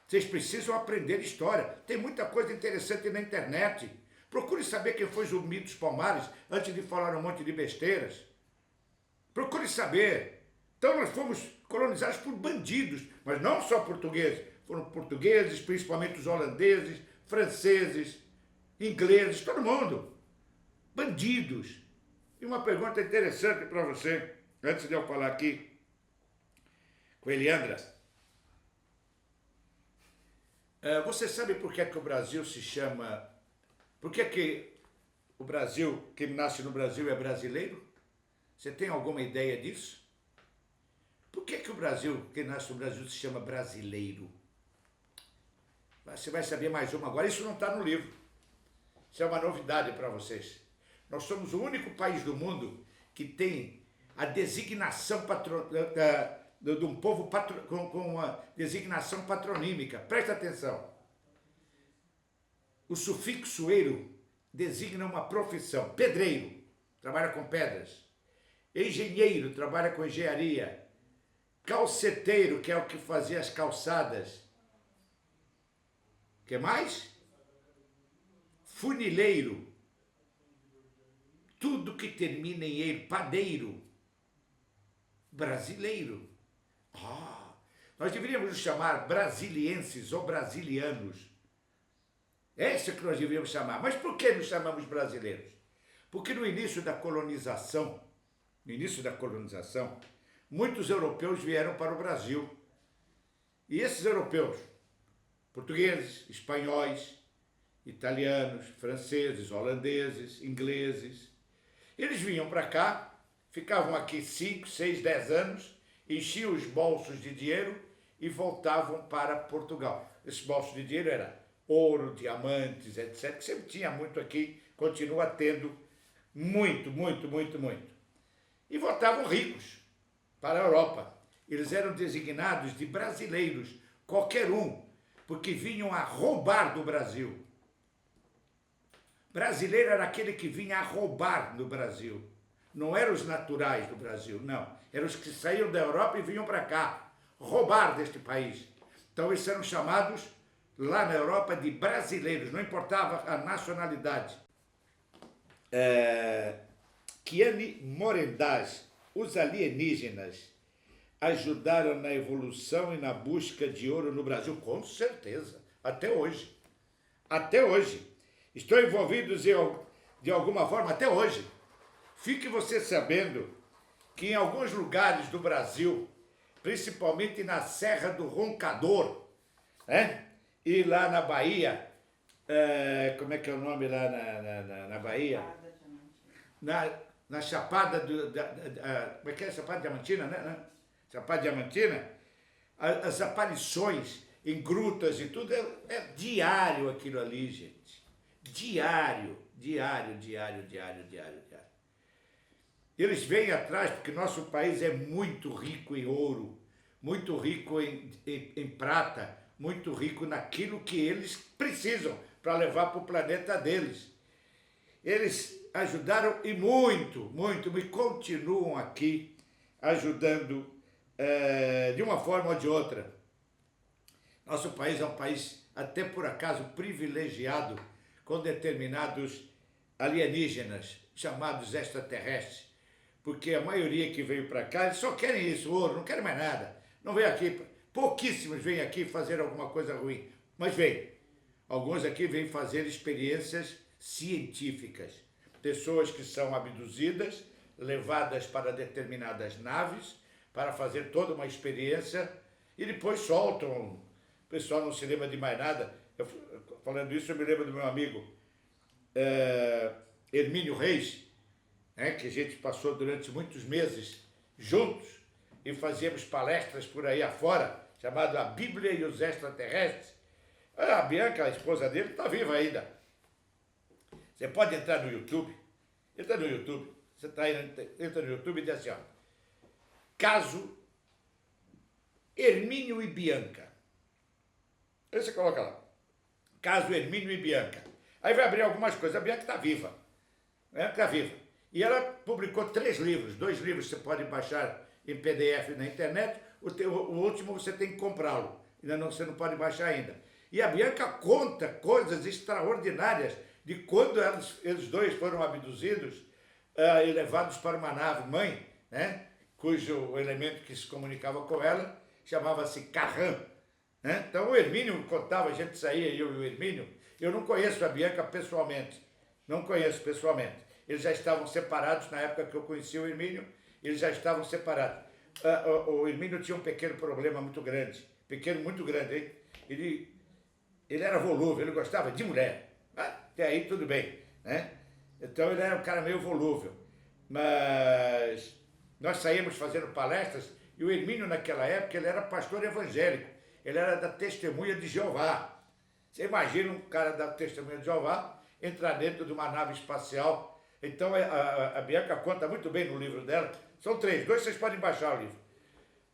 Vocês precisam aprender história. Tem muita coisa interessante na internet. Procure saber quem foi Zumbi dos Palmares antes de falar um monte de besteiras. Procure saber. Então nós fomos colonizados por bandidos, mas não só portugueses. Foram portugueses, principalmente os holandeses, franceses, ingleses, todo mundo. Bandidos. E uma pergunta interessante para você, antes de eu falar aqui com Eliandra. Você sabe por que o Brasil se chama... Por que o Brasil, quem nasce no Brasil é brasileiro? Você tem alguma ideia disso? Por que o Brasil, quem nasce no Brasil, se chama brasileiro? Você vai saber mais uma agora. Isso não está no livro. Isso é uma novidade para vocês. Nós somos o único país do mundo que tem a designação de um povo com uma designação patronímica. Presta atenção. O sufixo eiro designa uma profissão. Pedreiro, trabalha com pedras. Engenheiro, trabalha com engenharia. Calceteiro, que é o que fazia as calçadas. O que mais? Funileiro. Tudo que termina em eiro. Padeiro. Brasileiro. Nós deveríamos nos chamar brasilienses ou brasilianos. É isso que nós deveríamos chamar. Mas por que nos chamamos brasileiros? Porque no início da colonização, muitos europeus vieram para o Brasil. E esses europeus, portugueses, espanhóis, italianos, franceses, holandeses, ingleses, eles vinham para cá, ficavam aqui 5, 6, 10 anos, enchiam os bolsos de dinheiro e voltavam para Portugal. Esse bolso de dinheiro era ouro, diamantes, etc., que sempre tinha muito aqui, continua tendo muito, muito, muito, muito. E voltavam ricos para a Europa. Eles eram designados de brasileiros, qualquer um, porque vinham a roubar do Brasil. Brasileiro era aquele que vinha a roubar no Brasil. Não eram os naturais do Brasil, não. Eram os que saíam da Europa e vinham para cá, roubar deste país. Então eles eram chamados lá na Europa de brasileiros, não importava a nacionalidade. Kiane Morendaz, os alienígenas ajudaram na evolução e na busca de ouro no Brasil? Com certeza, até hoje. Até hoje. Estão envolvidos de alguma forma até hoje. Fique você sabendo que em alguns lugares do Brasil, principalmente na Serra do Roncador, e lá na Bahia, como é que é o nome lá na Bahia? Na Chapada como é que é? Chapada Diamantina, né? Chapada Diamantina, as aparições em grutas e tudo, é diário aquilo ali, gente. Diário. Eles vêm atrás porque nosso país é muito rico em ouro, muito rico em prata, muito rico naquilo que eles precisam para levar para o planeta deles. Eles ajudaram e muito, e continuam aqui ajudando de uma forma ou de outra. Nosso país é um país, até por acaso, privilegiado com determinados alienígenas, chamados extraterrestres, porque a maioria que veio para cá, eles só querem isso, ouro, não querem mais nada. Não vem aqui, pouquíssimos vêm aqui fazer alguma coisa ruim, mas vêm. Alguns aqui vêm fazer experiências científicas. Pessoas que são abduzidas, levadas para determinadas naves, para fazer toda uma experiência, e depois soltam. O pessoal não se lembra de mais nada. Falando isso, eu me lembro do meu amigo Hermínio Reis, né, que a gente passou durante muitos meses juntos e fazíamos palestras por aí afora, chamado A Bíblia e os Extraterrestres. A Bianca, a esposa dele, está viva ainda. Você pode entrar no YouTube, entra no YouTube, você entra no YouTube e diz assim, ó, caso Hermínio e Bianca. Aí você coloca lá, caso Hermínio e Bianca. Aí vai abrir algumas coisas, a Bianca está viva, né? Está viva. E ela publicou 3 livros, 2 livros você pode baixar em PDF na internet, o último você tem que comprá-lo, você não pode baixar ainda. E a Bianca conta coisas extraordinárias de quando eles dois foram abduzidos e levados para uma nave mãe, né, cujo elemento que se comunicava com ela chamava-se Carran. Né? Então o Hermínio contava, a gente saía, eu e o Hermínio, eu não conheço a Bianca pessoalmente, não conheço pessoalmente. Eles já estavam separados na época que eu conheci o Hermínio, eles já estavam separados. O Hermínio tinha um pequeno problema muito grande, muito grande, hein? Ele era volúvel, ele gostava de mulher. Até aí tudo bem, né? Então ele era um cara meio volúvel. Mas nós saímos fazendo palestras e o Hermínio naquela época ele era pastor evangélico. Ele era da Testemunha de Jeová. Você imagina um cara da Testemunha de Jeová entrar dentro de uma nave espacial. Então a Bianca conta muito bem no livro dela. São 3, 2 vocês podem baixar o livro.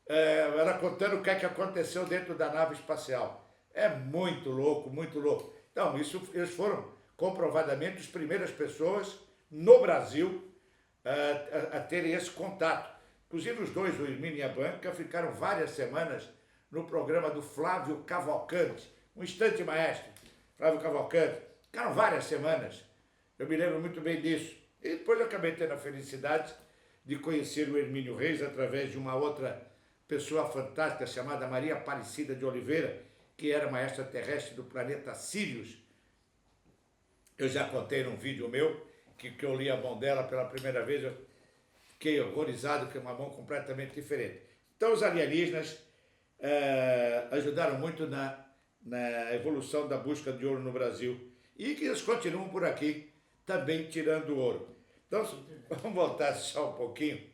Ela contando o que é que aconteceu dentro da nave espacial. É muito louco, muito louco. Então, eles foram comprovadamente as primeiras pessoas no Brasil a terem esse contato. Inclusive os dois, o Hermínio e a Bianca, ficaram várias semanas no programa do Flávio Cavalcante, um instante maestro, Flávio Cavalcante. Ficaram várias semanas, eu me lembro muito bem disso. E depois eu acabei tendo a felicidade de conhecer o Hermínio Reis através de uma outra pessoa fantástica chamada Maria Aparecida de Oliveira, que era uma extraterrestre do planeta Sirius. Eu já contei num vídeo meu, que eu li a mão dela pela primeira vez, eu fiquei horrorizado, que é uma mão completamente diferente. Então os alienígenas ajudaram muito na evolução da busca de ouro no Brasil. E que eles continuam por aqui, também tirando ouro. Então, vamos voltar só um pouquinho.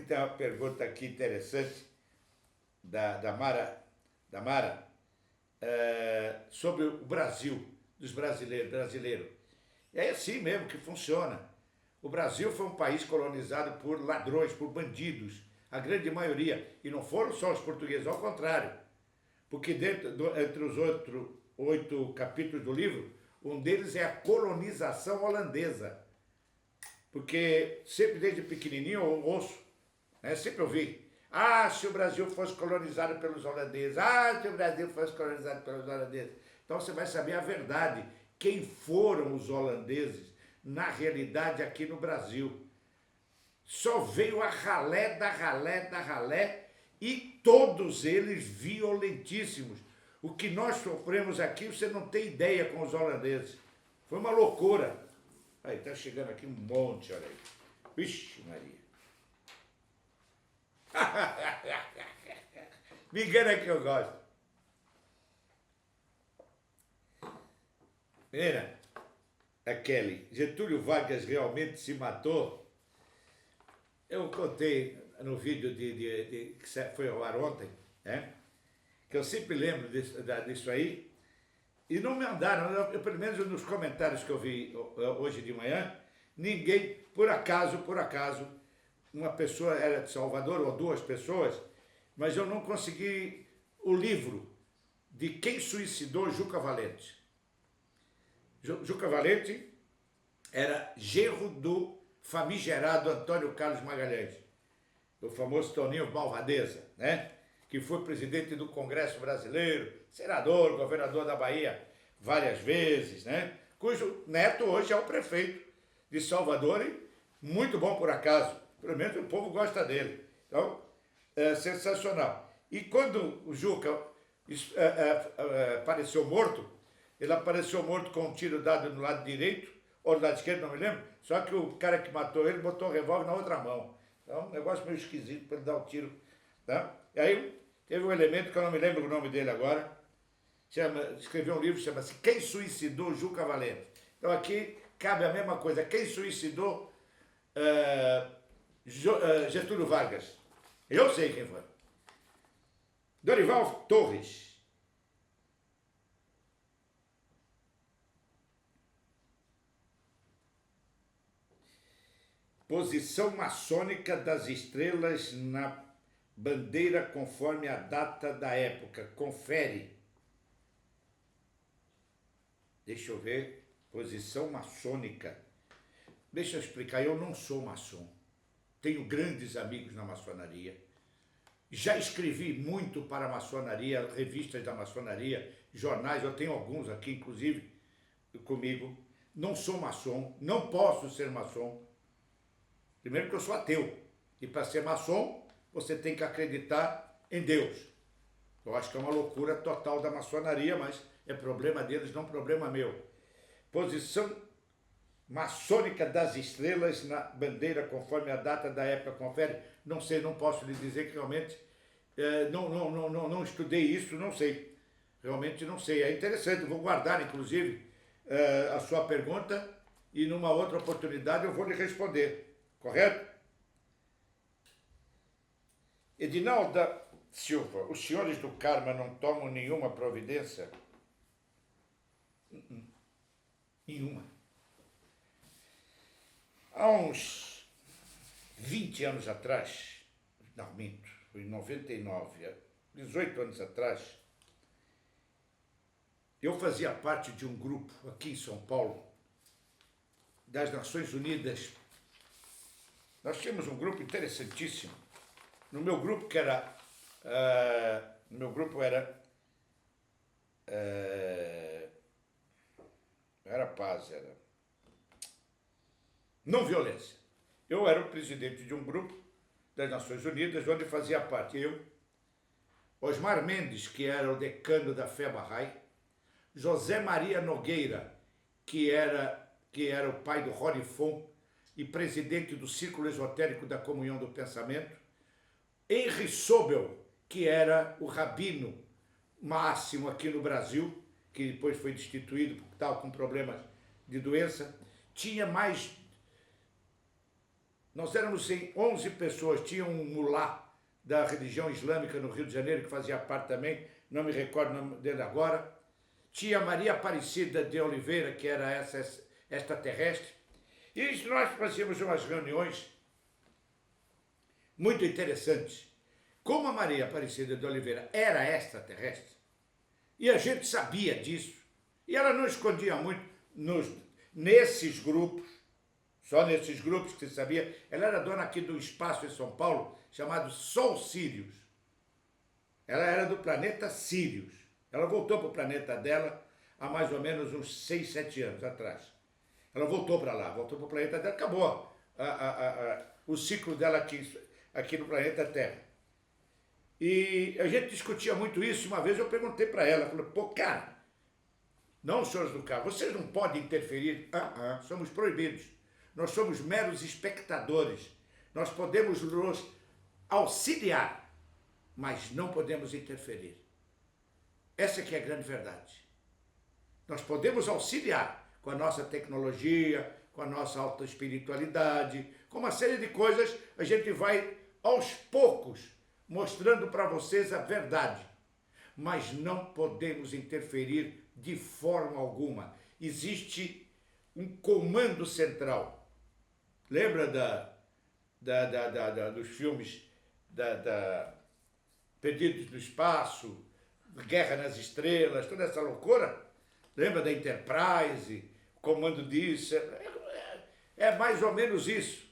Tem uma pergunta aqui interessante da Mara, sobre o Brasil, dos brasileiros. É assim mesmo que funciona. O Brasil foi um país colonizado por ladrões, por bandidos, a grande maioria. E não foram só os portugueses, ao contrário. Porque entre os 8 capítulos do livro, um deles é a colonização holandesa. Porque sempre desde pequenininho eu ouço, né, sempre ouvi, se o Brasil fosse colonizado pelos holandeses, se o Brasil fosse colonizado pelos holandeses. Então você vai saber a verdade, quem foram os holandeses, na realidade, aqui no Brasil. Só veio a ralé da ralé da ralé e todos eles violentíssimos. O que nós sofremos aqui, você não tem ideia com os holandeses. Foi uma loucura. Aí, tá chegando aqui um monte, olha aí. Vixe, Maria. Me engana que eu gosto. Menina, a Kelly, Getúlio Vargas realmente se matou? Eu contei no vídeo que foi ao ar ontem, né? Que eu sempre lembro disso aí, e não me mandaram, pelo menos nos comentários que eu vi hoje de manhã, ninguém, por acaso, uma pessoa era de Salvador, ou 2 pessoas, mas eu não consegui o livro de quem suicidou Juca Valente. Juca Valente era genro do famigerado Antônio Carlos Magalhães, o famoso Toninho Malvadeza, né? Que foi presidente do Congresso Brasileiro, senador, governador da Bahia várias vezes, né? cujo neto hoje é o prefeito de Salvador e muito bom por acaso. Pelo menos o povo gosta dele. Então, é sensacional. E quando o Juca apareceu morto, ele apareceu morto com um tiro dado no lado direito, ou no lado esquerdo, não me lembro, só que o cara que matou ele botou o revólver na outra mão. Então, um negócio meio esquisito para ele dar o tiro. Tá? E aí, teve um elemento que eu não me lembro o nome dele agora, escreveu um livro que chama-se Quem Suicidou Juca Valente. Então, aqui cabe a mesma coisa. Quem suicidou Getúlio Vargas? Eu sei quem foi. Dorival Torres. Posição maçônica das estrelas na bandeira conforme a data da época. Confere. Deixa eu ver. Posição maçônica. Deixa eu explicar. Eu não sou maçom. Tenho grandes amigos na maçonaria. Já escrevi muito para a maçonaria, revistas da maçonaria, jornais. Eu tenho alguns aqui, inclusive, comigo. Não sou maçom. Não posso ser maçom. Primeiro porque eu sou ateu. E para ser maçom, você tem que acreditar em Deus. Eu acho que é uma loucura total da maçonaria, mas é problema deles, não problema meu. Posição maçônica das estrelas na bandeira, conforme a data da época. Confere? Não sei, não posso lhe dizer que realmente não estudei isso, não sei. Realmente não sei. É interessante, vou guardar, inclusive, a sua pergunta e numa outra oportunidade eu vou lhe responder. Correto? Edinalda Silva, os senhores do Karma não tomam nenhuma providência? Nenhuma. Há uns 20 anos atrás, não minto, foi em 99, 18 anos atrás, eu fazia parte de um grupo aqui em São Paulo, das Nações Unidas. Nós tínhamos um grupo interessantíssimo. No meu grupo que era... era paz, era... não violência. Eu era o presidente de um grupo das Nações Unidas, onde fazia parte eu, Osmar Mendes, que era o decano da Fé Bahá'í, José Maria Nogueira, que era o pai do Rory Fon e presidente do Círculo Esotérico da Comunhão do Pensamento, Henry Sobel, que era o rabino máximo aqui no Brasil, que depois foi destituído porque estava com problemas de doença. Tinha mais... Nós éramos 11 pessoas, tinha um mulá da religião islâmica no Rio de Janeiro, que fazia parte também, não me recordo o nome dele agora. Tinha Maria Aparecida de Oliveira, que era essa extraterrestre. E nós fazíamos umas reuniões muito interessantes. Como a Maria Aparecida de Oliveira era extraterrestre, e a gente sabia disso, e ela não escondia muito nesses grupos, só nesses grupos que se sabia. Ela era dona aqui do espaço em São Paulo, chamado Sol Sirius. Ela era do planeta Sirius. Ela voltou para o planeta dela há mais ou menos uns 6, 7 anos atrás. Ela voltou para lá, voltou para o planeta dela, acabou o ciclo dela aqui no planeta Terra. E a gente discutia muito isso. Uma vez eu perguntei para ela, falei, pô, cara, não, senhores do carro, vocês não podem interferir. Somos proibidos. Nós somos meros espectadores. Nós podemos nos auxiliar, mas não podemos interferir. Essa que é a grande verdade. Nós podemos auxiliar com a nossa tecnologia, com a nossa alta espiritualidade, com uma série de coisas. A gente vai, aos poucos, mostrando para vocês a verdade. Mas não podemos interferir de forma alguma. Existe um comando central. Lembra dos filmes Perdidos no Espaço, Guerra nas Estrelas, toda essa loucura? Lembra da Enterprise, comando disso? É mais ou menos isso.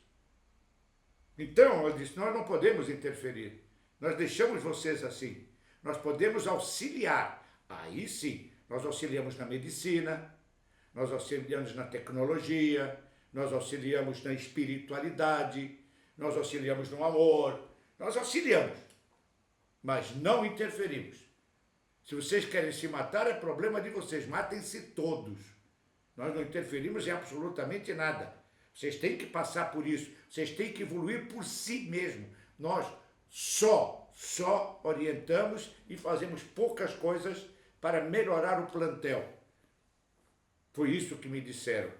Então, eu disse, nós não podemos interferir. Nós deixamos vocês assim. Nós podemos auxiliar. Aí sim, nós auxiliamos na medicina, nós auxiliamos na tecnologia, nós auxiliamos na espiritualidade, nós auxiliamos no amor, nós auxiliamos, mas não interferimos. Se vocês querem se matar, é problema de vocês, matem-se todos. Nós não interferimos em absolutamente nada. Vocês têm que passar por isso, vocês têm que evoluir por si mesmo. Nós só orientamos e fazemos poucas coisas para melhorar o plantel. Foi isso que me disseram.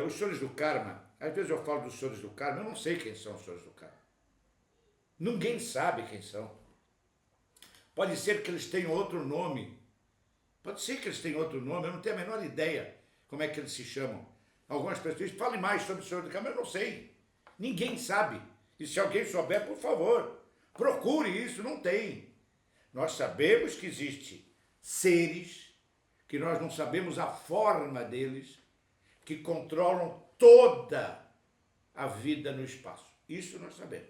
Os senhores do karma, às vezes eu falo dos senhores do karma, eu não sei quem são os senhores do karma. Ninguém sabe quem são. Pode ser que eles tenham outro nome. Pode ser que eles tenham outro nome, eu não tenho a menor ideia como é que eles se chamam. Algumas pessoas dizem, fale mais sobre o senhor do karma, eu não sei. Ninguém sabe. E se alguém souber, por favor, procure isso, não tem. Nós sabemos que existem seres, que nós não sabemos a forma deles, que controlam toda a vida no espaço. Isso nós sabemos.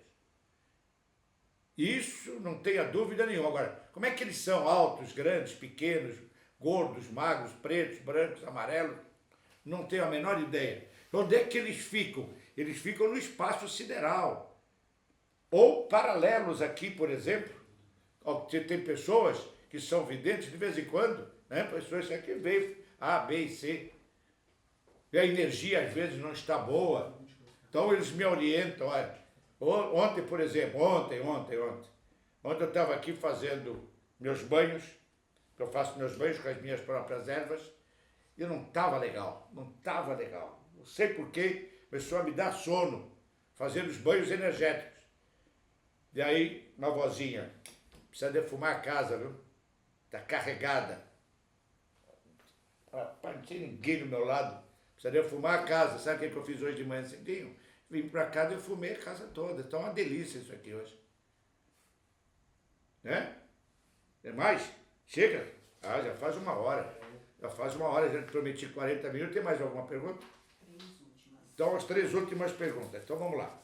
Isso não tenha dúvida nenhuma. Agora, como é que eles são? Altos, grandes, pequenos, gordos, magros, pretos, brancos, amarelos? Não tenho a menor ideia. Onde é que eles ficam? Eles ficam no espaço sideral. Ou paralelos aqui, por exemplo. Tem pessoas que são videntes de vez em quando, né? Pessoas que veem A, B e C. E a energia às vezes não está boa. Então eles me orientam. Olha, ontem, por exemplo, ontem eu estava aqui fazendo meus banhos, eu faço meus banhos com as minhas próprias ervas, e não estava legal. Não sei porquê, começou a me dar sono, fazendo os banhos energéticos. E aí, uma vozinha, precisa defumar a casa, viu? Está carregada. Rapaz, não tinha ninguém do meu lado. Precisa defumar a casa. Sabe o que eu fiz hoje de manhã cedinho? Vim para casa e fumei a casa toda. Está uma delícia isso aqui hoje. Né? Tem mais? Chega? Ah, já faz uma hora. Já prometi 40 minutos. Tem mais alguma pergunta? 3 últimas. Então, as 3 últimas perguntas. Então, vamos lá.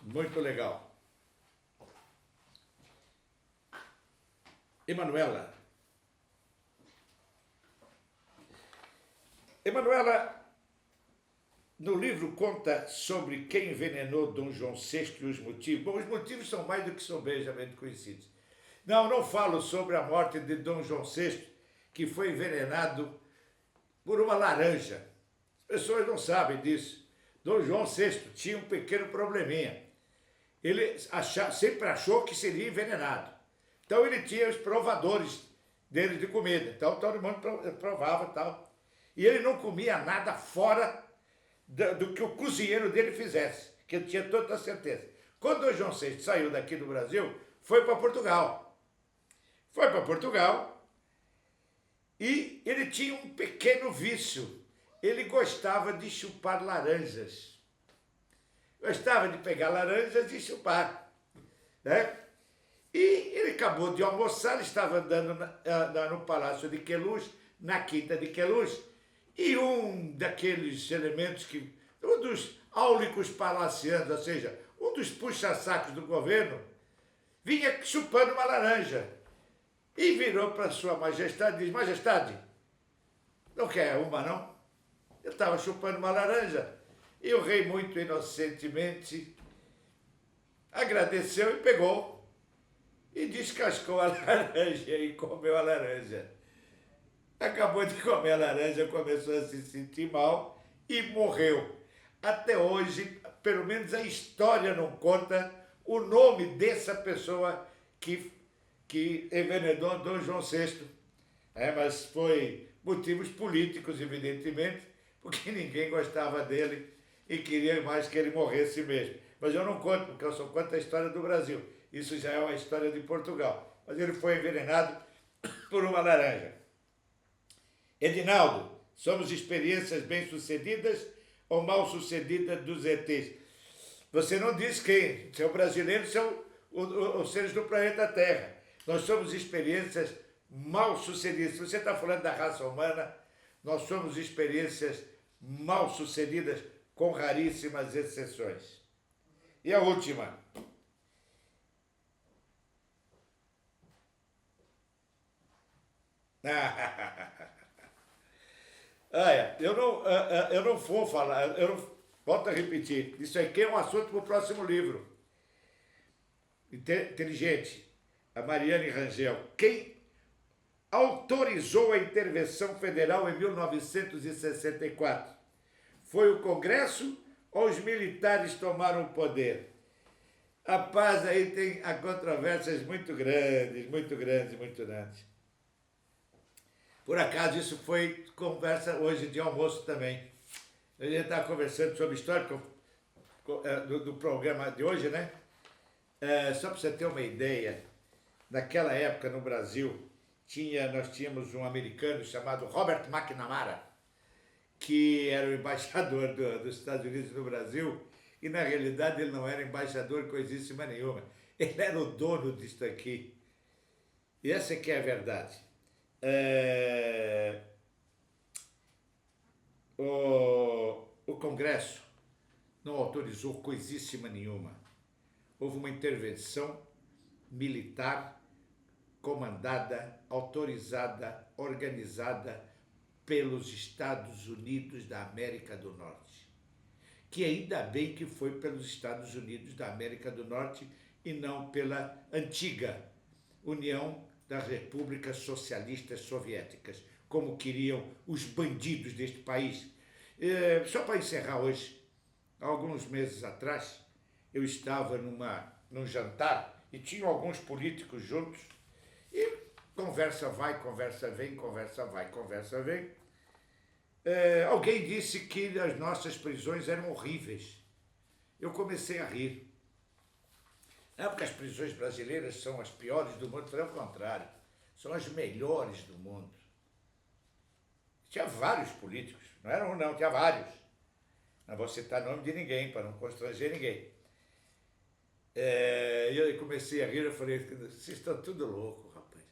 Muito legal. Emanuela, no livro conta sobre quem envenenou Dom João VI e os motivos. Bom, os motivos são mais do que sobejamente conhecidos. Não falo sobre a morte de Dom João VI, que foi envenenado por uma laranja. As pessoas não sabem disso. Dom João VI tinha um pequeno probleminha. Ele sempre achou que seria envenenado. Então ele tinha os provadores dele de comida. Então todo mundo provava e tal. E ele não comia nada fora do que o cozinheiro dele fizesse, que ele tinha toda a certeza. Quando o João VI saiu daqui do Brasil, foi para Portugal. E ele tinha um pequeno vício. Ele gostava de chupar laranjas. Gostava de pegar laranjas e chupar, né? E ele acabou de almoçar, ele estava andando no Palácio de Queluz, na Quinta de Queluz, e um daqueles elementos um dos áulicos palacianos, ou seja, um dos puxa-sacos do governo, vinha chupando uma laranja. E virou para sua majestade e disse, majestade, não quer uma não? Eu estava chupando uma laranja. E o rei, muito inocentemente, agradeceu e pegou. E descascou a laranja e comeu a laranja. Acabou de comer a laranja, começou a se sentir mal e morreu. Até hoje, pelo menos a história não conta o nome dessa pessoa que envenenou Dom João VI. Mas foi motivos políticos, evidentemente, porque ninguém gostava dele e queria mais que ele morresse mesmo. Mas eu não conto, porque eu só conto a história do Brasil. Isso já é uma história de Portugal. Mas ele foi envenenado por uma laranja. Edinaldo, somos experiências bem-sucedidas ou mal-sucedidas dos ETs? Você não diz quem. São brasileiros, são os seres do planeta Terra. Nós somos experiências mal-sucedidas. Se você está falando da raça humana, nós somos experiências mal-sucedidas com raríssimas exceções. E a última. Eu não vou falar, volto a repetir, isso aqui é um assunto para o próximo livro. Inteligente, a Mariane Rangel. Quem autorizou a intervenção federal em 1964? Foi o Congresso ou os militares tomaram o poder? Rapaz, aí tem controvérsias muito grandes, muito grandes, muito grandes. Por acaso, isso foi conversa hoje de almoço também. A gente estava conversando sobre história do programa de hoje, né? Só para você ter uma ideia, naquela época no Brasil, nós tínhamos um americano chamado Robert McNamara, que era o embaixador dos Estados Unidos no Brasil, e na realidade ele não era embaixador coisíssima nenhuma. Ele era o dono disso aqui. E essa que é a verdade. O Congresso não autorizou coisíssima nenhuma. Houve uma intervenção militar comandada, autorizada, organizada pelos Estados Unidos da América do Norte. Que ainda bem que foi pelos Estados Unidos da América do Norte e não pela antiga União das Repúblicas Socialistas Soviéticas, como queriam os bandidos deste país. Só para encerrar hoje, alguns meses atrás, eu estava num jantar e tinham alguns políticos juntos e conversa vai, conversa vem, conversa vai, conversa vem. Alguém disse que as nossas prisões eram horríveis. Eu comecei a rir. Não é porque as prisões brasileiras são as piores do mundo, pelo contrário, são as melhores do mundo. Tinha vários políticos, não era um não, tinha vários. Não vou citar nome de ninguém, para não constranger ninguém. Eu comecei a rir, eu falei, vocês estão tudo loucos, rapaz.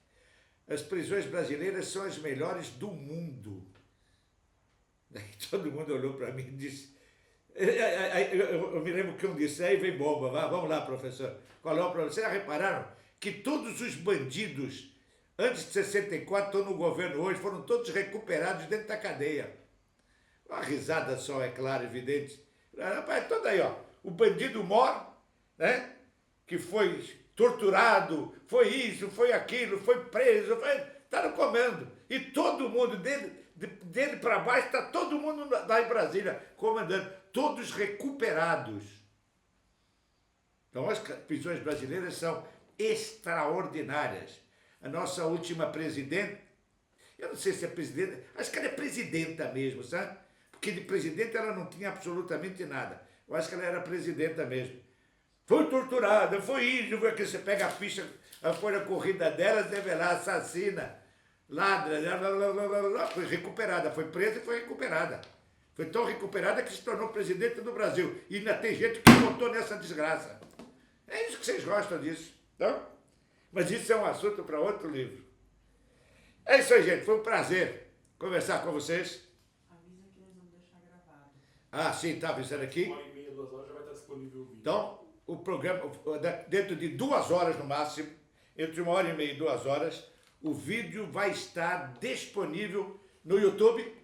As prisões brasileiras são as melhores do mundo. Daí todo mundo olhou para mim e disse... Eu me lembro que um disse, aí vem bomba, vamos lá, professor. Qual é o problema? Vocês já repararam que todos os bandidos, antes de 64, estão no governo hoje, foram todos recuperados dentro da cadeia. Uma risada só, é claro, evidente. Rapaz, todo aí, ó. O bandido Mor, né? Que foi torturado, foi isso, foi aquilo, foi preso, está no comando. E todo mundo, dele para baixo, está todo mundo lá em Brasília comandando, todos recuperados. Então as prisões brasileiras são extraordinárias. A nossa última presidente, eu não sei se é presidenta, acho que ela é presidenta mesmo, sabe? Porque de presidente ela não tinha absolutamente nada. Eu acho que ela era presidenta mesmo. Foi torturada, foi isso, foi que você pega a ficha, a folha corrida dela, deve lá, assassina, ladra, foi recuperada, foi presa e foi recuperada. Foi tão recuperada que se tornou presidente do Brasil. E ainda tem gente que votou nessa desgraça. É isso que vocês gostam disso, não? Mas isso é um assunto para outro livro. É isso aí, gente. Foi um prazer conversar com vocês. Avisa que nós vamos deixar gravado. Ah, sim, tá avisando aqui. 1h30, 2 horas já vai estar disponível o vídeo. Então, o programa, dentro de 2 horas no máximo, entre 1h30 e 2 horas, o vídeo vai estar disponível no YouTube,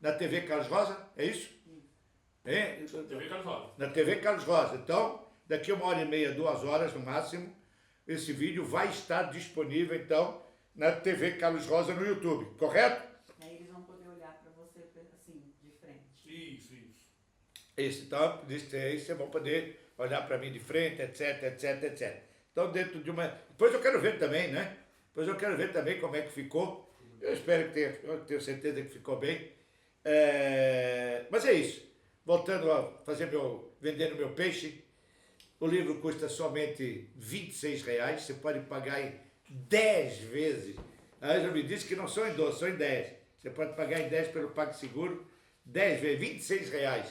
na TV Carlos Rosa, é isso? TV Carlos Rosa. Na TV Carlos Rosa. Então, daqui 1h30, 2 horas no máximo, esse vídeo vai estar disponível, então, na TV Carlos Rosa no YouTube, correto? E aí eles vão poder olhar para você assim, de frente. Isso. Isso, então, vocês vão poder olhar para mim de frente, etc, etc, etc. Então, dentro de uma... Depois eu quero ver também, né? Depois eu quero ver também como é que ficou. Eu espero que eu tenho certeza que ficou bem. Mas é isso. Voltando a vendendo meu peixe, o livro custa somente R$26. Você pode pagar em 10 vezes. Aí já me disse que não são em 12, são em 10. Você pode pagar em 10 pelo PagSeguro, 10 vezes, R$26.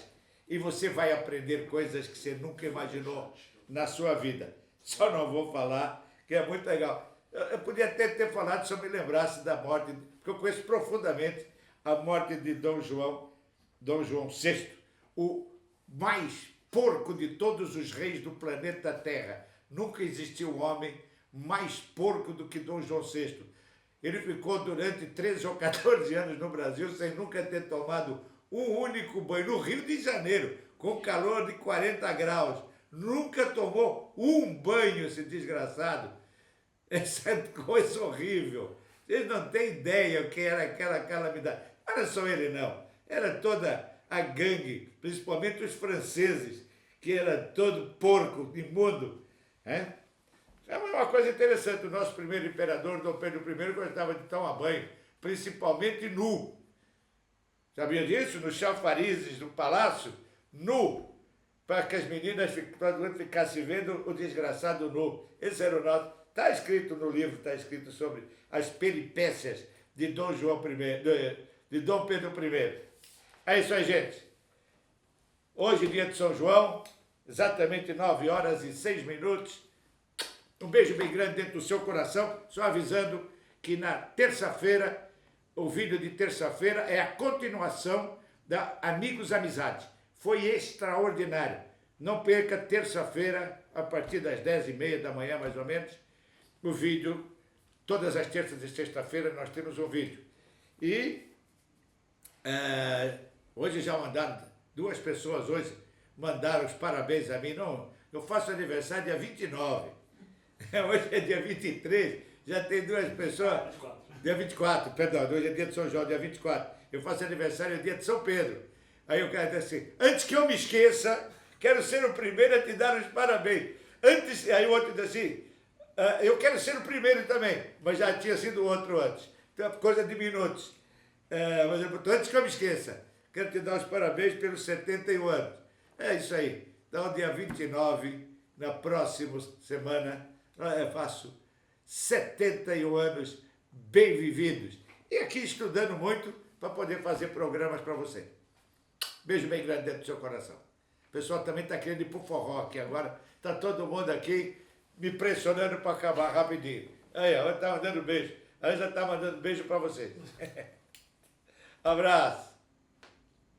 E você vai aprender coisas que você nunca imaginou na sua vida. Só não vou falar, que é muito legal. Eu podia até ter falado se eu me lembrasse da morte, porque eu conheço profundamente a morte de Dom João VI, o mais porco de todos os reis do planeta Terra. Nunca existiu um homem mais porco do que Dom João VI. Ele ficou durante 13 ou 14 anos no Brasil sem nunca ter tomado um único banho. No Rio de Janeiro, com calor de 40 graus. Nunca tomou um banho, esse desgraçado. Essa coisa horrível. Vocês não têm ideia o que era aquela calamidade. Não era só ele, não. Era toda a gangue, principalmente os franceses, que era todo porco, imundo. É uma coisa interessante. O nosso primeiro imperador, Dom Pedro I, gostava de tomar banho, principalmente nu. Sabia disso? Nos chafarizes do palácio, nu. Para que as meninas ficassem vendo o desgraçado nu. Esse era o nosso. Está escrito no livro, está escrito sobre as peripécias de Dom João I, de Dom Pedro I. É isso aí, gente. Hoje, dia de São João, exatamente 9h06. Um beijo bem grande dentro do seu coração, só avisando que na terça-feira, o vídeo de terça-feira é a continuação da Amigos Amizade. Foi extraordinário. Não perca terça-feira, a partir das 10h30 da manhã, mais ou menos, o vídeo. Todas as terças e sexta-feira nós temos um vídeo. E hoje já mandaram, 2 pessoas hoje mandaram os parabéns a mim. Não, eu faço aniversário dia 29. Hoje é dia 23, já tem 2 pessoas. 24. Dia 24, perdão, hoje é dia de São João, dia 24. Eu faço aniversário dia de São Pedro. Aí o cara disse assim, antes que eu me esqueça, quero ser o primeiro a te dar os parabéns. Aí o outro disse assim, eu quero ser o primeiro também, mas já tinha sido o outro antes. Então, coisa de minutos. Mas eu botou, antes que eu me esqueça, quero te dar os parabéns pelos 71 anos. É isso aí. Então, dia 29, na próxima semana, eu faço 71 anos bem vividos. E aqui estudando muito para poder fazer programas para você. Beijo bem grande dentro do seu coração. O pessoal também está querendo ir pro forró aqui agora. Está todo mundo aqui me pressionando para acabar rapidinho. Aí, ó, eu estava dando beijo. Aí já está mandando beijo para vocês. Abraço.